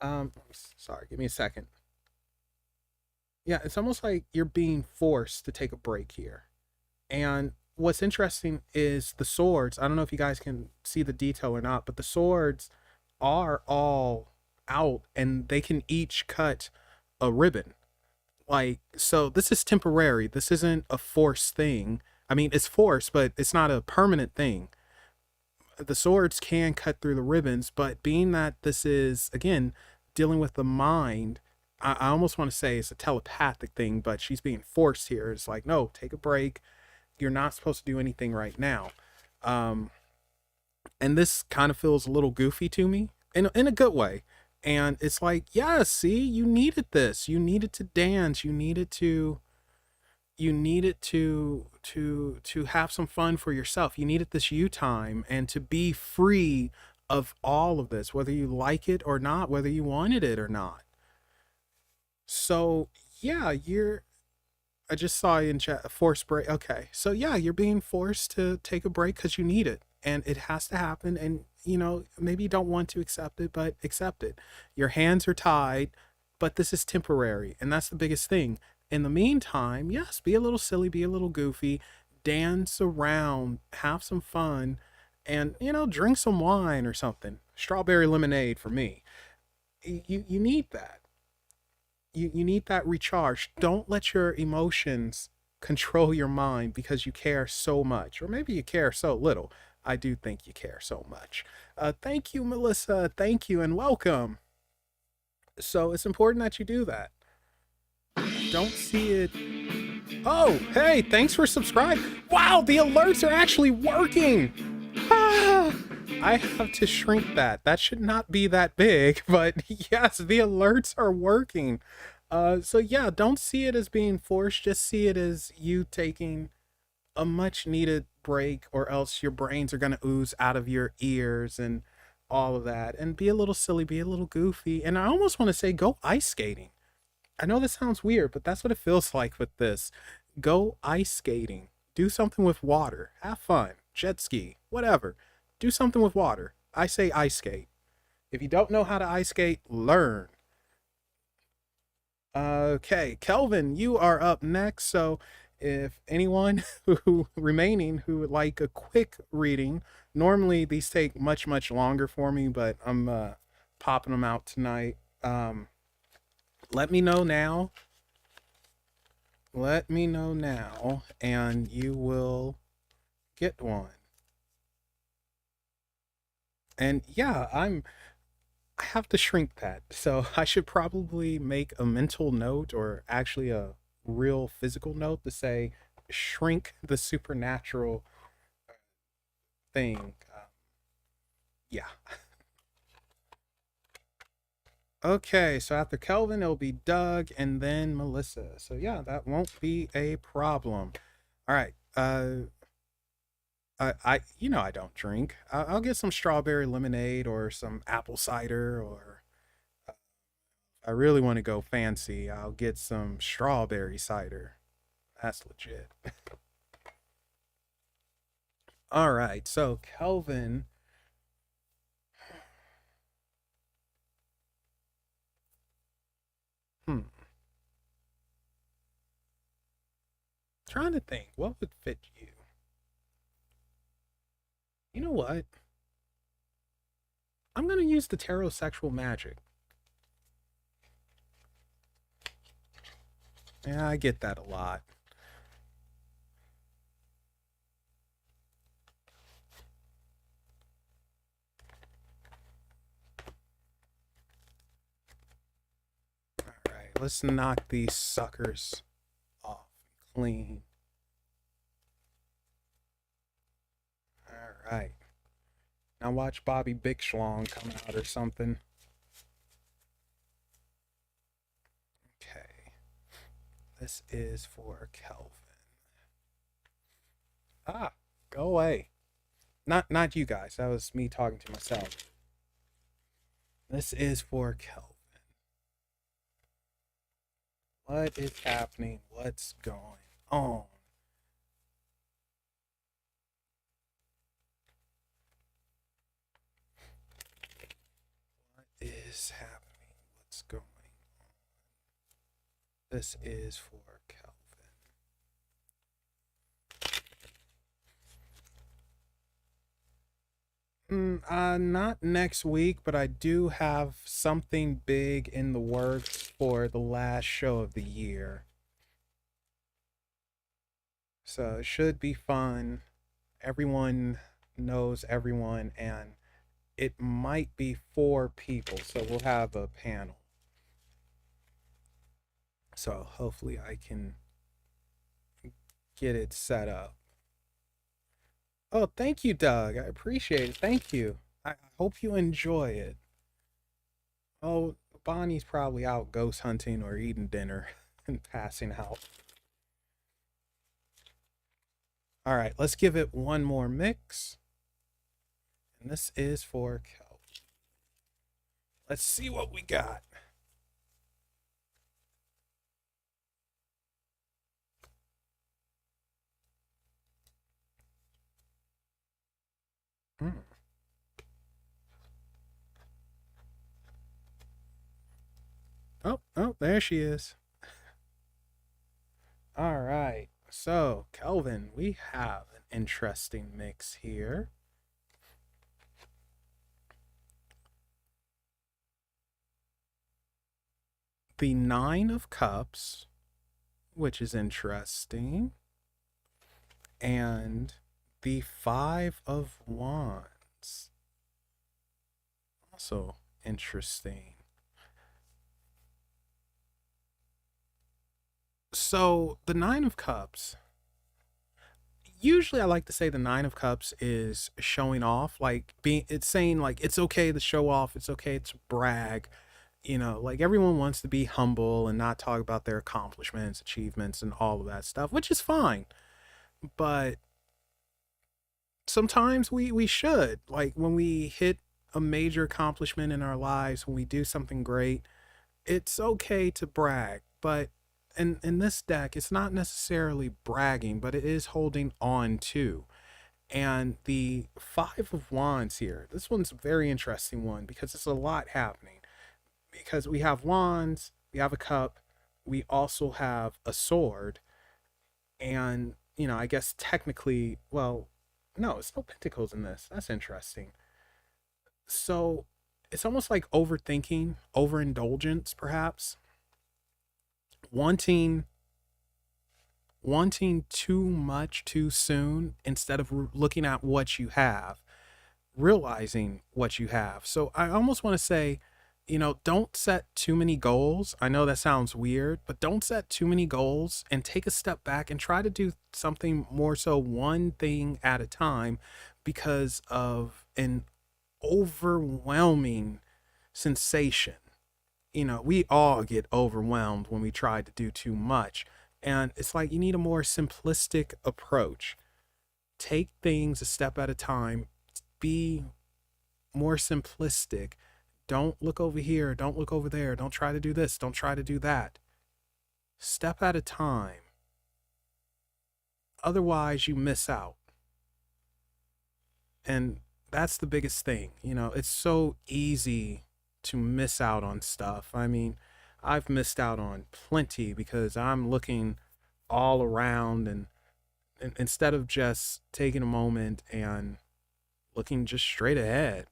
Sorry, give me a second. Yeah, it's almost like you're being forced to take a break here. And what's interesting is the swords. I don't know if you guys can see the detail or not, but the swords are all out and they can each cut a ribbon. Like, so this is temporary. This isn't a forced thing. I mean, it's forced, but it's not a permanent thing. The swords can cut through the ribbons, but being that this is, again, dealing with the mind, I almost want to say it's a telepathic thing, but she's being forced here. It's like, no, take a break. You're not supposed to do anything right now. Um, and this kind of feels a little goofy to me in a good way. And it's like, yeah, see, you needed this. You needed to dance. You needed to have some fun for yourself. You needed this you time and to be free of all of this, whether you like it or not, whether you wanted it or not. So yeah, you're I just saw you in chat, a forced break. Okay. So yeah, you're being forced to take a break because you need it. And it has to happen. And maybe you don't want to accept it, but accept it. Your hands are tied, but this is temporary. And that's the biggest thing. In the meantime, yes, be a little silly, be a little goofy, dance around, have some fun, and drink some wine or something. Strawberry lemonade for me. You need that. You need that recharge. Don't let your emotions control your mind because you care so much, or maybe you care so little. I do think you care so much. Thank you, Melissa. Thank you and welcome. So it's important that you do that. Don't see it. Oh, hey, thanks for subscribing. Wow, the alerts are actually working. Ah, I have to shrink that. That should not be that big, but yes, the alerts are working. So yeah, don't see it as being forced. Just see it as you taking a much needed break, or else your brains are gonna ooze out of your ears and all of that. And be a little silly, be a little goofy. And I almost want to say go ice skating. I know this sounds weird, but that's what it feels like with this. Go ice skating. Do something with water. Have fun. Jet ski. Whatever. Do something with water. I say ice skate. If you don't know how to ice skate, learn. Okay, Kelvin, you are up next. So, if anyone who remaining who would like a quick reading, normally these take much longer for me, but I'm popping them out tonight. Let me know now. Let me know now, and you will get one. And yeah, I have to shrink that. So I should probably make a mental note or actually a real physical note to say shrink the supernatural thing. Yeah. Okay, so after Kelvin, it'll be Doug and then Melissa. So yeah, that won't be a problem. All right. I don't drink. I'll get some strawberry lemonade or some apple cider, or I really want to go fancy. I'll get some strawberry cider. That's legit. All right, so Kelvin, hmm, trying to think what would fit you. You know what? I'm gonna use the tarot sexual magic. Yeah, I get that a lot. All right, let's knock these suckers off clean. All right. Now watch Bobby Big Schlong come out or something. Okay. This is for Kelvin. Ah, go away. Not you guys. That was me talking to myself. This is for Kelvin. What is happening? What's going on? What is happening? What's going on? This is for Kelvin. Not next week, but I do have something big in the works for the last show of the year. So it should be fun. Everyone knows everyone, and it might be 4 people, so we'll have a panel. So hopefully I can get it set up. Oh, thank you, Doug. I appreciate it. Thank you. I hope you enjoy it. Oh, Bonnie's probably out ghost hunting or eating dinner and passing out. All right, let's give it one more mix. And this is for Kel. Let's see what we got. Hmm. Oh, there she is. All right. So, Kelvin, we have an interesting mix here. The Nine of Cups, which is interesting, and the Five of Wands, also interesting. So, the Nine of Cups, usually I like to say the Nine of Cups is showing off, like being, it's saying like it's okay to show off, it's okay to brag. Like everyone wants to be humble and not talk about their accomplishments, achievements, and all of that stuff, which is fine. But sometimes we should, like when we hit a major accomplishment in our lives, when we do something great, it's okay to brag. But in this deck, it's not necessarily bragging, but it is holding on to. And the Five of Wands here, this one's a very interesting one because there's a lot happening. Because we have wands, we have a cup, we also have a sword, and I guess technically, well, no, it's no pentacles in this. That's interesting. So it's almost like overthinking, overindulgence, perhaps, wanting wanting too much too soon instead of looking at what you have, realizing what you have. So I almost want to say, don't set too many goals. I know that sounds weird, but don't set too many goals and take a step back and try to do something more so one thing at a time because of an overwhelming sensation. We all get overwhelmed when we try to do too much. And it's like you need a more simplistic approach. Take things a step at a time. Be more simplistic. Don't look over here. Don't look over there. Don't try to do this. Don't try to do that. Step at a time. Otherwise, you miss out. And that's the biggest thing. It's so easy to miss out on stuff. I mean, I've missed out on plenty because I'm looking all around and instead of just taking a moment and looking just straight ahead.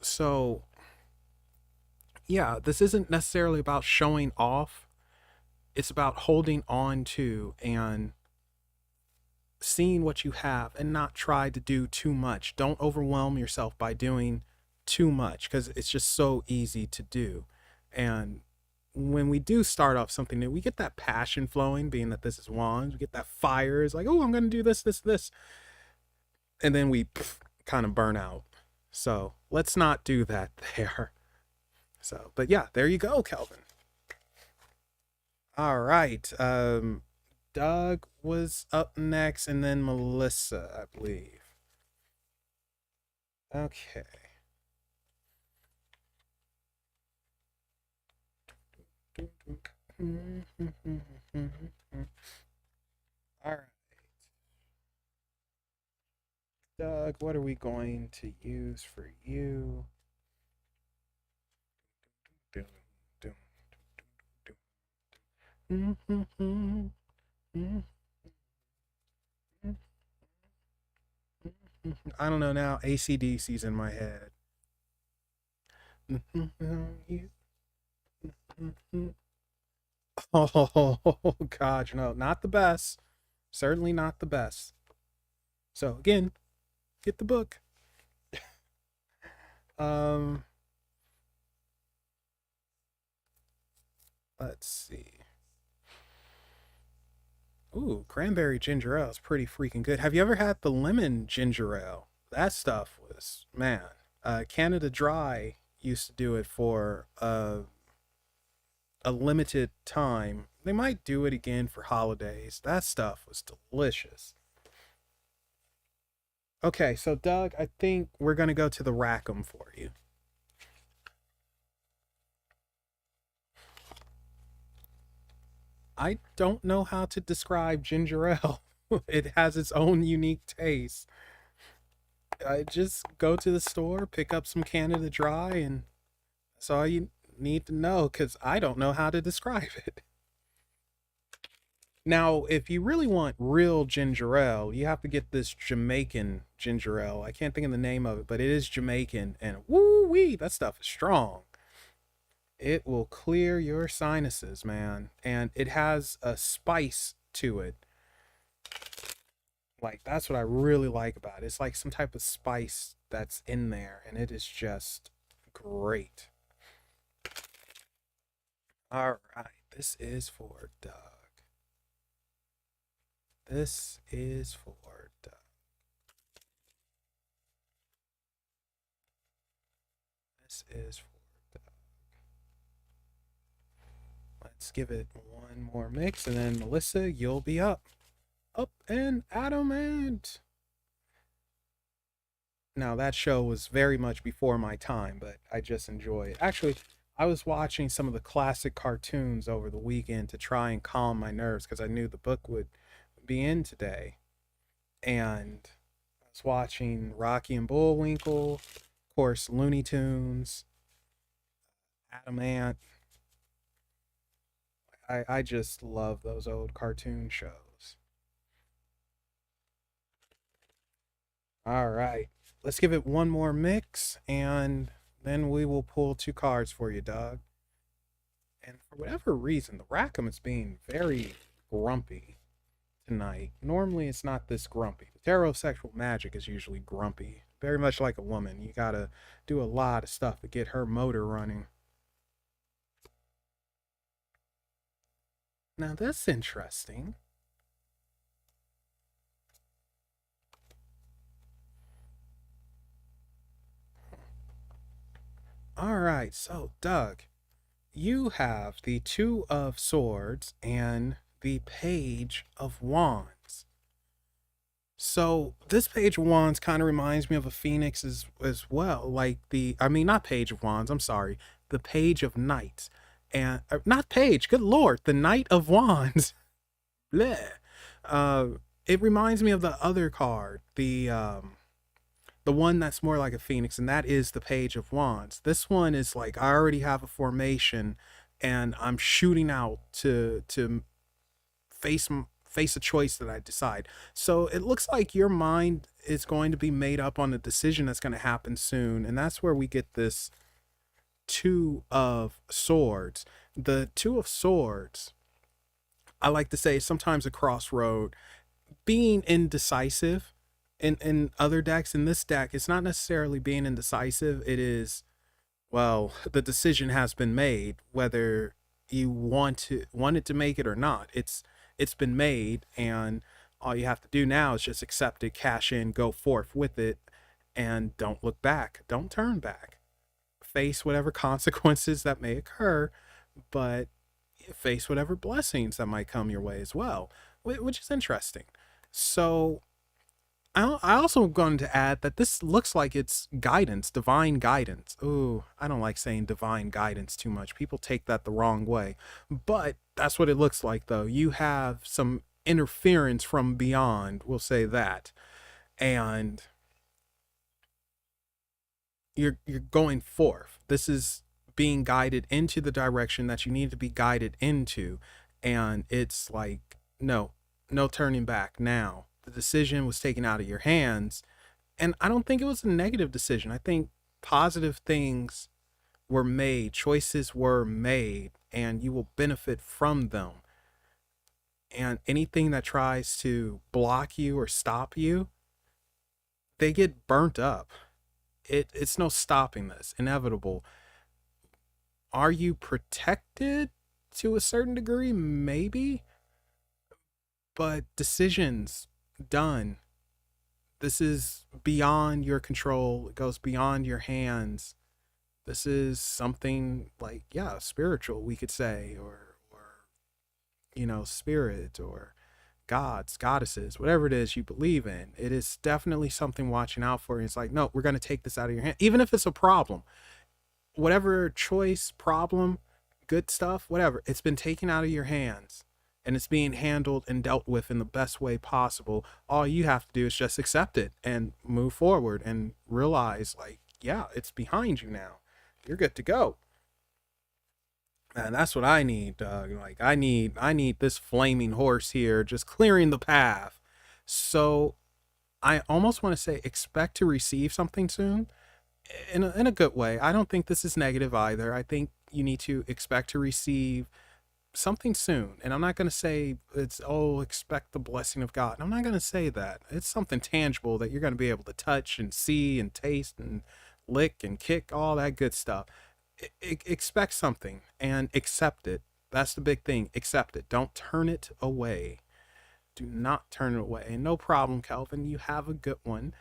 So, yeah, this isn't necessarily about showing off. It's about holding on to and seeing what you have and not try to do too much. Don't overwhelm yourself by doing too much because it's just so easy to do. And when we do start off something new, we get that passion flowing, being that this is wands. We get that fire. It's like, oh, I'm going to do this, this, this. And then we kind of burn out. So let's not do that there. So, but yeah, there you go, Kelvin. All right. Doug was up next, and then Melissa, I believe. Okay. All right. Doug, what are we going to use for you? I don't know now. ACDC's in my head. Oh, God, no, not the best. Certainly not the best. So, again, get the book. Um, let's see. Ooh, cranberry ginger ale is pretty freaking good. Have you ever had the lemon ginger ale? That stuff was, man. Canada Dry used to do it for a limited time. They might do it again for holidays. That stuff was delicious. Okay, so Doug, I think we're gonna go to the Rackham for you. I don't know how to describe ginger ale. It has its own unique taste. I just go to the store, pick up some Canada Dry, and that's all you need to know because I don't know how to describe it. Now, if you really want real ginger ale, you have to get this Jamaican ginger ale. I can't think of the name of it, but it is Jamaican, and woo wee, that stuff is strong. It will clear your sinuses, man, and it has a spice to it. Like that's what I really like about it. It's like some type of spice that's in there, and it is just great. All right, this is for Doug. This is for Doug. This is for Doug. Let's give it one more mix, and then Melissa, you'll be up. Up and adamant. Now, that show was very much before my time, but I just enjoy it. Actually, I was watching some of the classic cartoons over the weekend to try and calm my nerves because I knew the book would be in today. And I was watching Rocky and Bullwinkle, of course, Looney Tunes, Adam Ant. I just love those old cartoon shows. All right. Let's give it one more mix and then we will pull two cards for you, Doug. And for whatever reason, the Rackham is being very grumpy tonight. Normally, it's not this grumpy. The tarot of sexual magic is usually grumpy, very much like a woman. You gotta do a lot of stuff to get her motor running. Now, that's interesting. All right, so Doug, you have the Two of Swords and the Page of Wands. So this Page of Wands kind of reminds me of a Phoenix as well. Like I mean, not Page of Wands. I'm sorry, the Page of Knights, and not Page. Good Lord, the Knight of Wands. Bleh. Uh, it reminds me of the other card, the one that's more like a Phoenix, and that is the Page of Wands. This one is like I already have a formation, and I'm shooting out to face face a choice that I decide. So it looks like your mind is going to be made up on a decision that's going to happen soon, and that's where we get this Two of Swords. The Two of Swords, I like to say, sometimes a crossroad. Being indecisive in other decks, in this deck, it's not necessarily being indecisive. It is, well, the decision has been made whether you wanted to make it or not. It's been made, and all you have to do now is just accept it, cash in, go forth with it, and don't look back. Don't turn back. Face whatever consequences that may occur, but face whatever blessings that might come your way as well, which is interesting. So I also am going to add that this looks like it's guidance, divine guidance. Ooh, I don't like saying divine guidance too much. People take that the wrong way. But that's what it looks like, though. You have some interference from beyond, we'll say that. And you're going forth. This is being guided into the direction that you need to be guided into. And it's like, no, no turning back now. The decision was taken out of your hands, and I don't think it was a negative decision. I think positive things were made, choices were made, and you will benefit from them. And anything that tries to block you or stop you, they get burnt up. It's no stopping this. Inevitable. Are you protected to a certain degree? Maybe. But decisions done. This is beyond your control. It goes beyond your hands. This is something like, yeah, spiritual, we could say, or spirit, or gods, goddesses, whatever it is you believe in. It is definitely something watching out for. It's like, no, we're going to take this out of your hand, even if it's a problem. Whatever choice, problem, good stuff, whatever, it's been taken out of your hands, and it's being handled and dealt with in the best way possible. All you have to do is just accept it and move forward and realize, like, yeah, it's behind you now. You're good to go. And that's what I need. Like, I need this flaming horse here just clearing the path. So I almost want to say expect to receive something soon, in a good way. I don't think this is negative either. I think you need to expect to receive something soon. And I'm not going to say it's, oh, expect the blessing of God. I'm not going to say that. It's something tangible that you're going to be able to touch and see and taste and lick and kick, all that good stuff. Expect something and accept it. That's the big thing. Accept it. Don't turn it away. Do not turn it away. And no problem, Kelvin. You have a good one.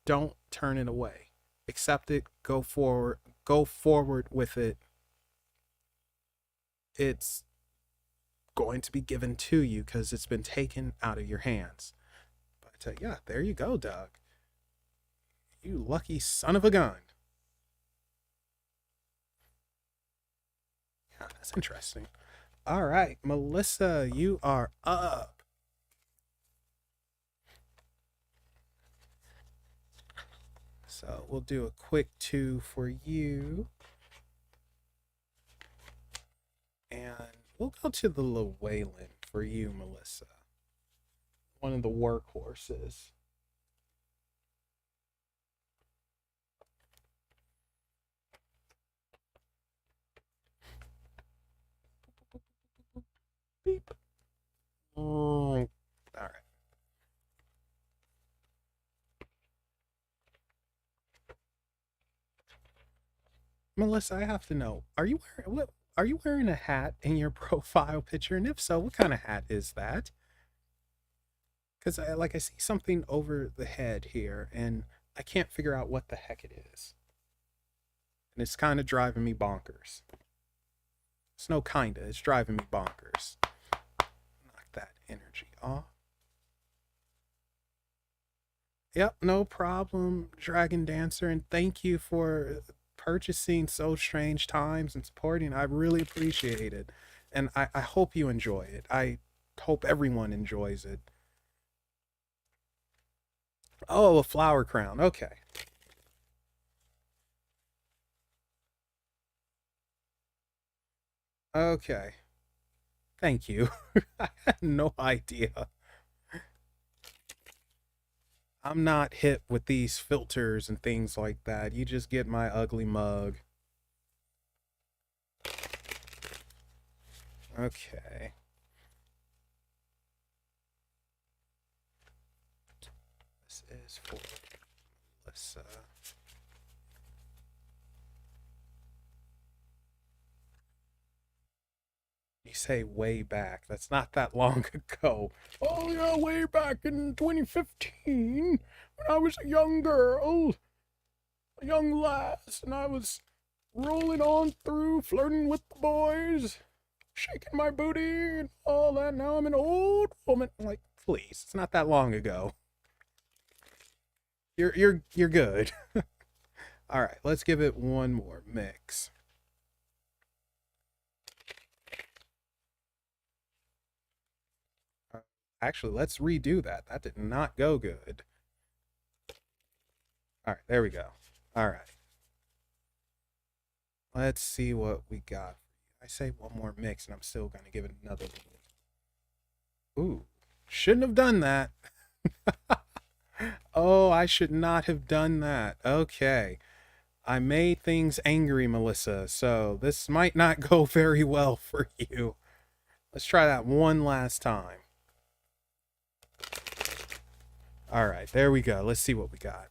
Don't turn it away. Accept it. Go forward. Go forward with it. It's going to be given to you because it's been taken out of your hands. But yeah, there you go, Doug. You lucky son of a gun. Yeah, that's interesting. All right, Melissa, you are up. So we'll do a quick two for you. And we'll go to the Llewellyn for you, Melissa. One of the workhorses. Beep. All right. Melissa, I have to know, are you wearing a hat in your profile picture? And if so, what kind of hat is that? Because I see something over the head here, and I can't figure out what the heck it is, and it's kind of driving me bonkers. It's no kinda, it's driving me bonkers. Knock that energy off. Yep, no problem, Dragon Dancer, and thank you for purchasing So Strange Times and supporting. I really appreciate it. And I hope you enjoy it. I hope everyone enjoys it. Oh, a flower crown. Okay. Okay. Thank you. I had no idea. I'm not hip with these filters and things like that. You just get my ugly mug. Okay. This is for Melissa. You say way back. That's not that long ago. Oh, yeah, way back in 2015 when I was a young girl, a young lass, and I was rolling on through, flirting with the boys, shaking my booty and all that. Now I'm an old woman. Like, please, it's not that long ago. You're good. All right, let's give it one more mix. Actually, let's redo that. That did not go good. All right, there we go. All right. Let's see what we got. I say one more mix and I'm still going to give it another one. Ooh, shouldn't have done that. Oh, I should not have done that. Okay. I made things angry, Melissa, so this might not go very well for you. Let's try that one last time. All right, there we go. Let's see what we got.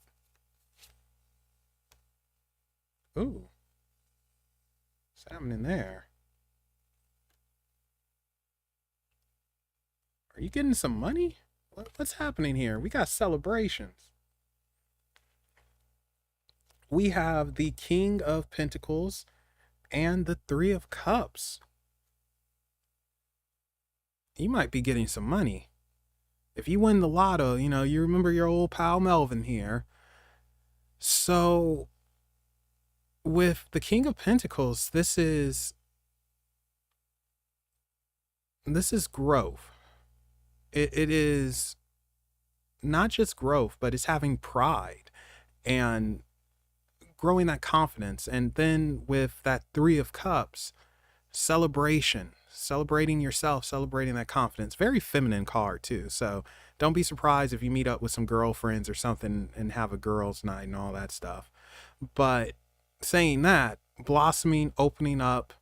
Ooh. What's happening there? Are you getting some money? What's happening here? We got celebrations. We have the King of Pentacles and the Three of Cups. You might be getting some money. If you win the lotto, you remember your old pal Melvin here. So, with the King of Pentacles, this is growth. It is not just growth, but it's having pride and growing that confidence. And then with that Three of Cups, celebration, celebrating yourself, celebrating that confidence. Very feminine card too. So don't be surprised if you meet up with some girlfriends or something and have a girls' night and all that stuff. But saying that, blossoming, opening up,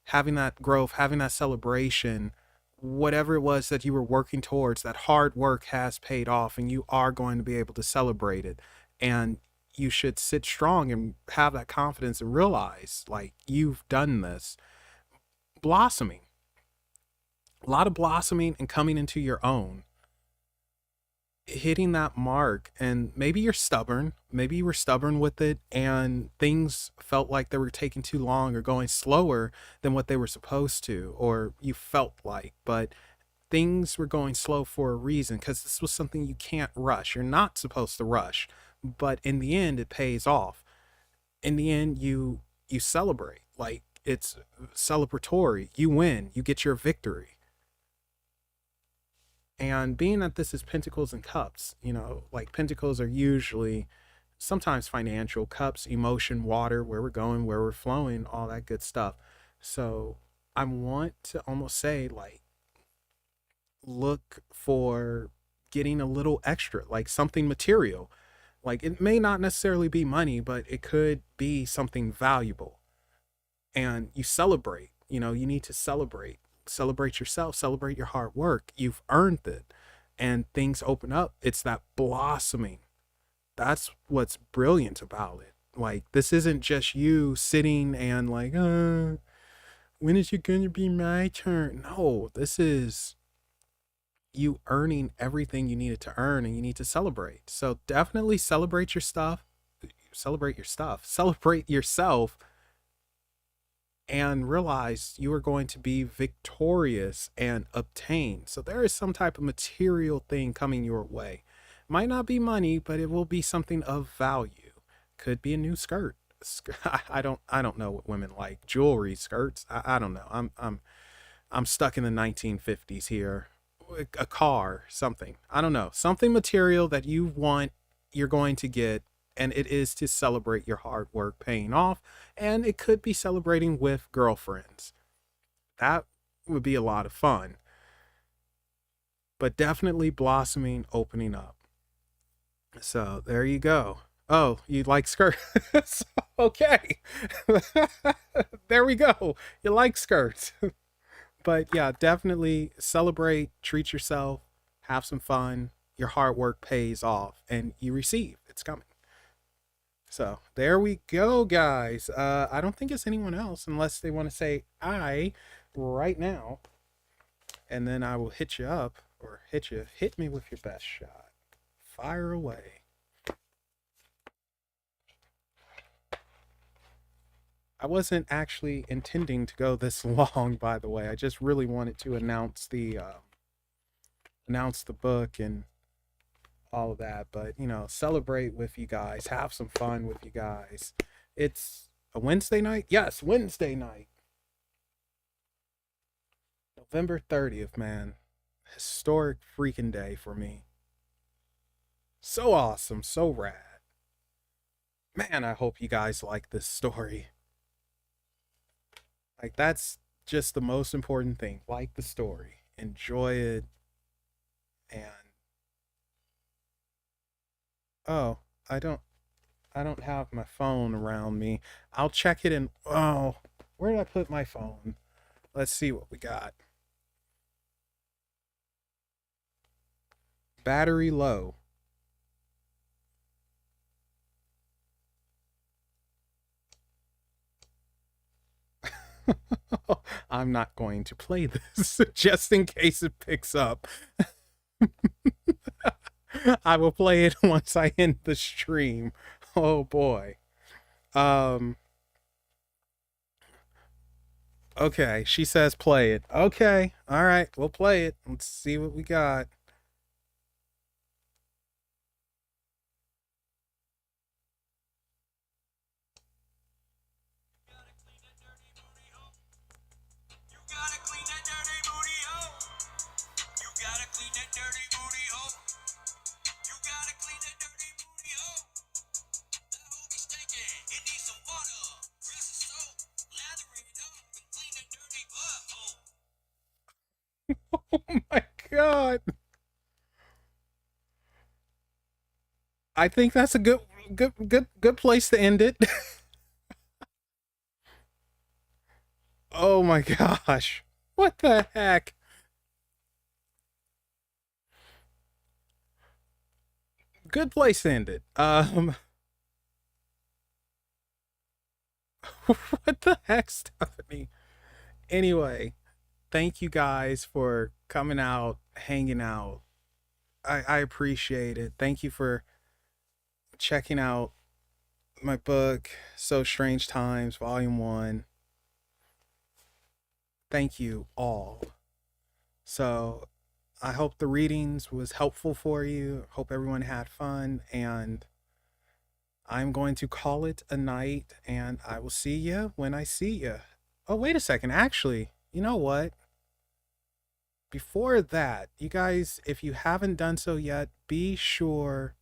having that growth, having that celebration, whatever it was that you were working towards, that hard work has paid off and you are going to be able to celebrate it. And you should sit strong and have that confidence and realize like you've done this. Blossoming, a lot of blossoming and coming into your own, hitting that mark. And maybe you're stubborn, maybe you were stubborn with it and things felt like they were taking too long or going slower than what they were supposed to, or you felt like, but things were going slow for a reason, because this was something you can't rush. You're not supposed to rush, but in the end it pays off. In the end you celebrate. Like it's celebratory. You win. You get your victory. And being that this is Pentacles and Cups, like Pentacles are usually sometimes financial, cups, emotion, water, where we're going, where we're flowing, all that good stuff. So I want to almost say, like, look for getting a little extra, like something material. Like it may not necessarily be money, but it could be something valuable. And you celebrate, you need to celebrate yourself, celebrate your hard work. You've earned it. And things open up. It's that blossoming. That's what's brilliant about it. Like this isn't just you sitting and like, when is it gonna be my turn? No, this is you earning everything you needed to earn, and you need to celebrate. So definitely celebrate your stuff. Celebrate your stuff. Celebrate yourself, and realize you are going to be victorious and obtain. So there is some type of material thing coming your way. Might not be money, but it will be something of value. Could be a new skirt. I don't know what women like. Jewelry, skirts. I don't know. I'm stuck in the 1950s here. A car, something. I don't know. Something material that you want, you're going to get, and it is to celebrate your hard work paying off. And it could be celebrating with girlfriends. That would be a lot of fun. But definitely blossoming, opening up. So there you go. Oh, you like skirts? Okay. There we go. You like skirts. But yeah, definitely celebrate, treat yourself, have some fun. Your hard work pays off and you receive. It's coming. So there we go, guys. I don't think it's anyone else unless they want to say I right now. And then I will hit you up or hit me with your best shot. Fire away. I wasn't actually intending to go this long, by the way. I just really wanted to announce the book and all of that. But celebrate with you guys, have some fun with you guys. It's a Wednesday night. Yes, Wednesday night, November 30th. Man, historic freaking day for me. So awesome, so rad. Man, I hope you guys like this story. Like that's just the most important thing. Like the story, enjoy it, and oh, I don't I don't have my phone around me. I'll check it in. Oh, where did I put my phone? Let's see what we got. Battery low. I'm not going to play this just in case it picks up. I will play it once I end the stream. Oh boy. Um okay, she says play it. Okay. All right, we'll play it. Let's see what we got. Oh my god. I think that's a good place to end it. Oh my gosh. What the heck? Good place to end it. What the heck, Stephanie? Anyway, thank you guys for coming out, hanging out. I appreciate it. Thank you for checking out my book, So Strange Times, Volume 1. Thank you all. So I hope the readings was helpful for you. Hope everyone had fun, and I'm going to call it a night, and I will see you when I see you. Oh, wait a second. Actually, you know what? Before that, you guys, if you haven't done so yet, be sure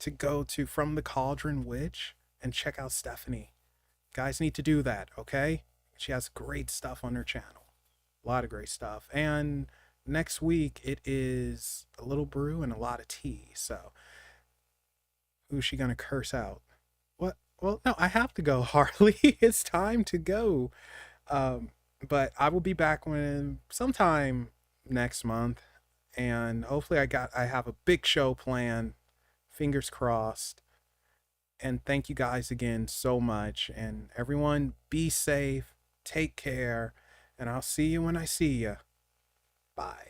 to go to From the Cauldron Witch and check out Stephanie. You guys need to do that, okay? She has great stuff on her channel. A lot of great stuff. And next week, it is a little brew and a lot of tea. So, who's she going to curse out? What? Well, no, I have to go, Harley. It's time to go. Um, but I will be back when sometime next month, and hopefully I have a big show planned. Fingers crossed. And thank you guys again so much. And everyone, be safe, take care, and I'll see you when I see you. Bye.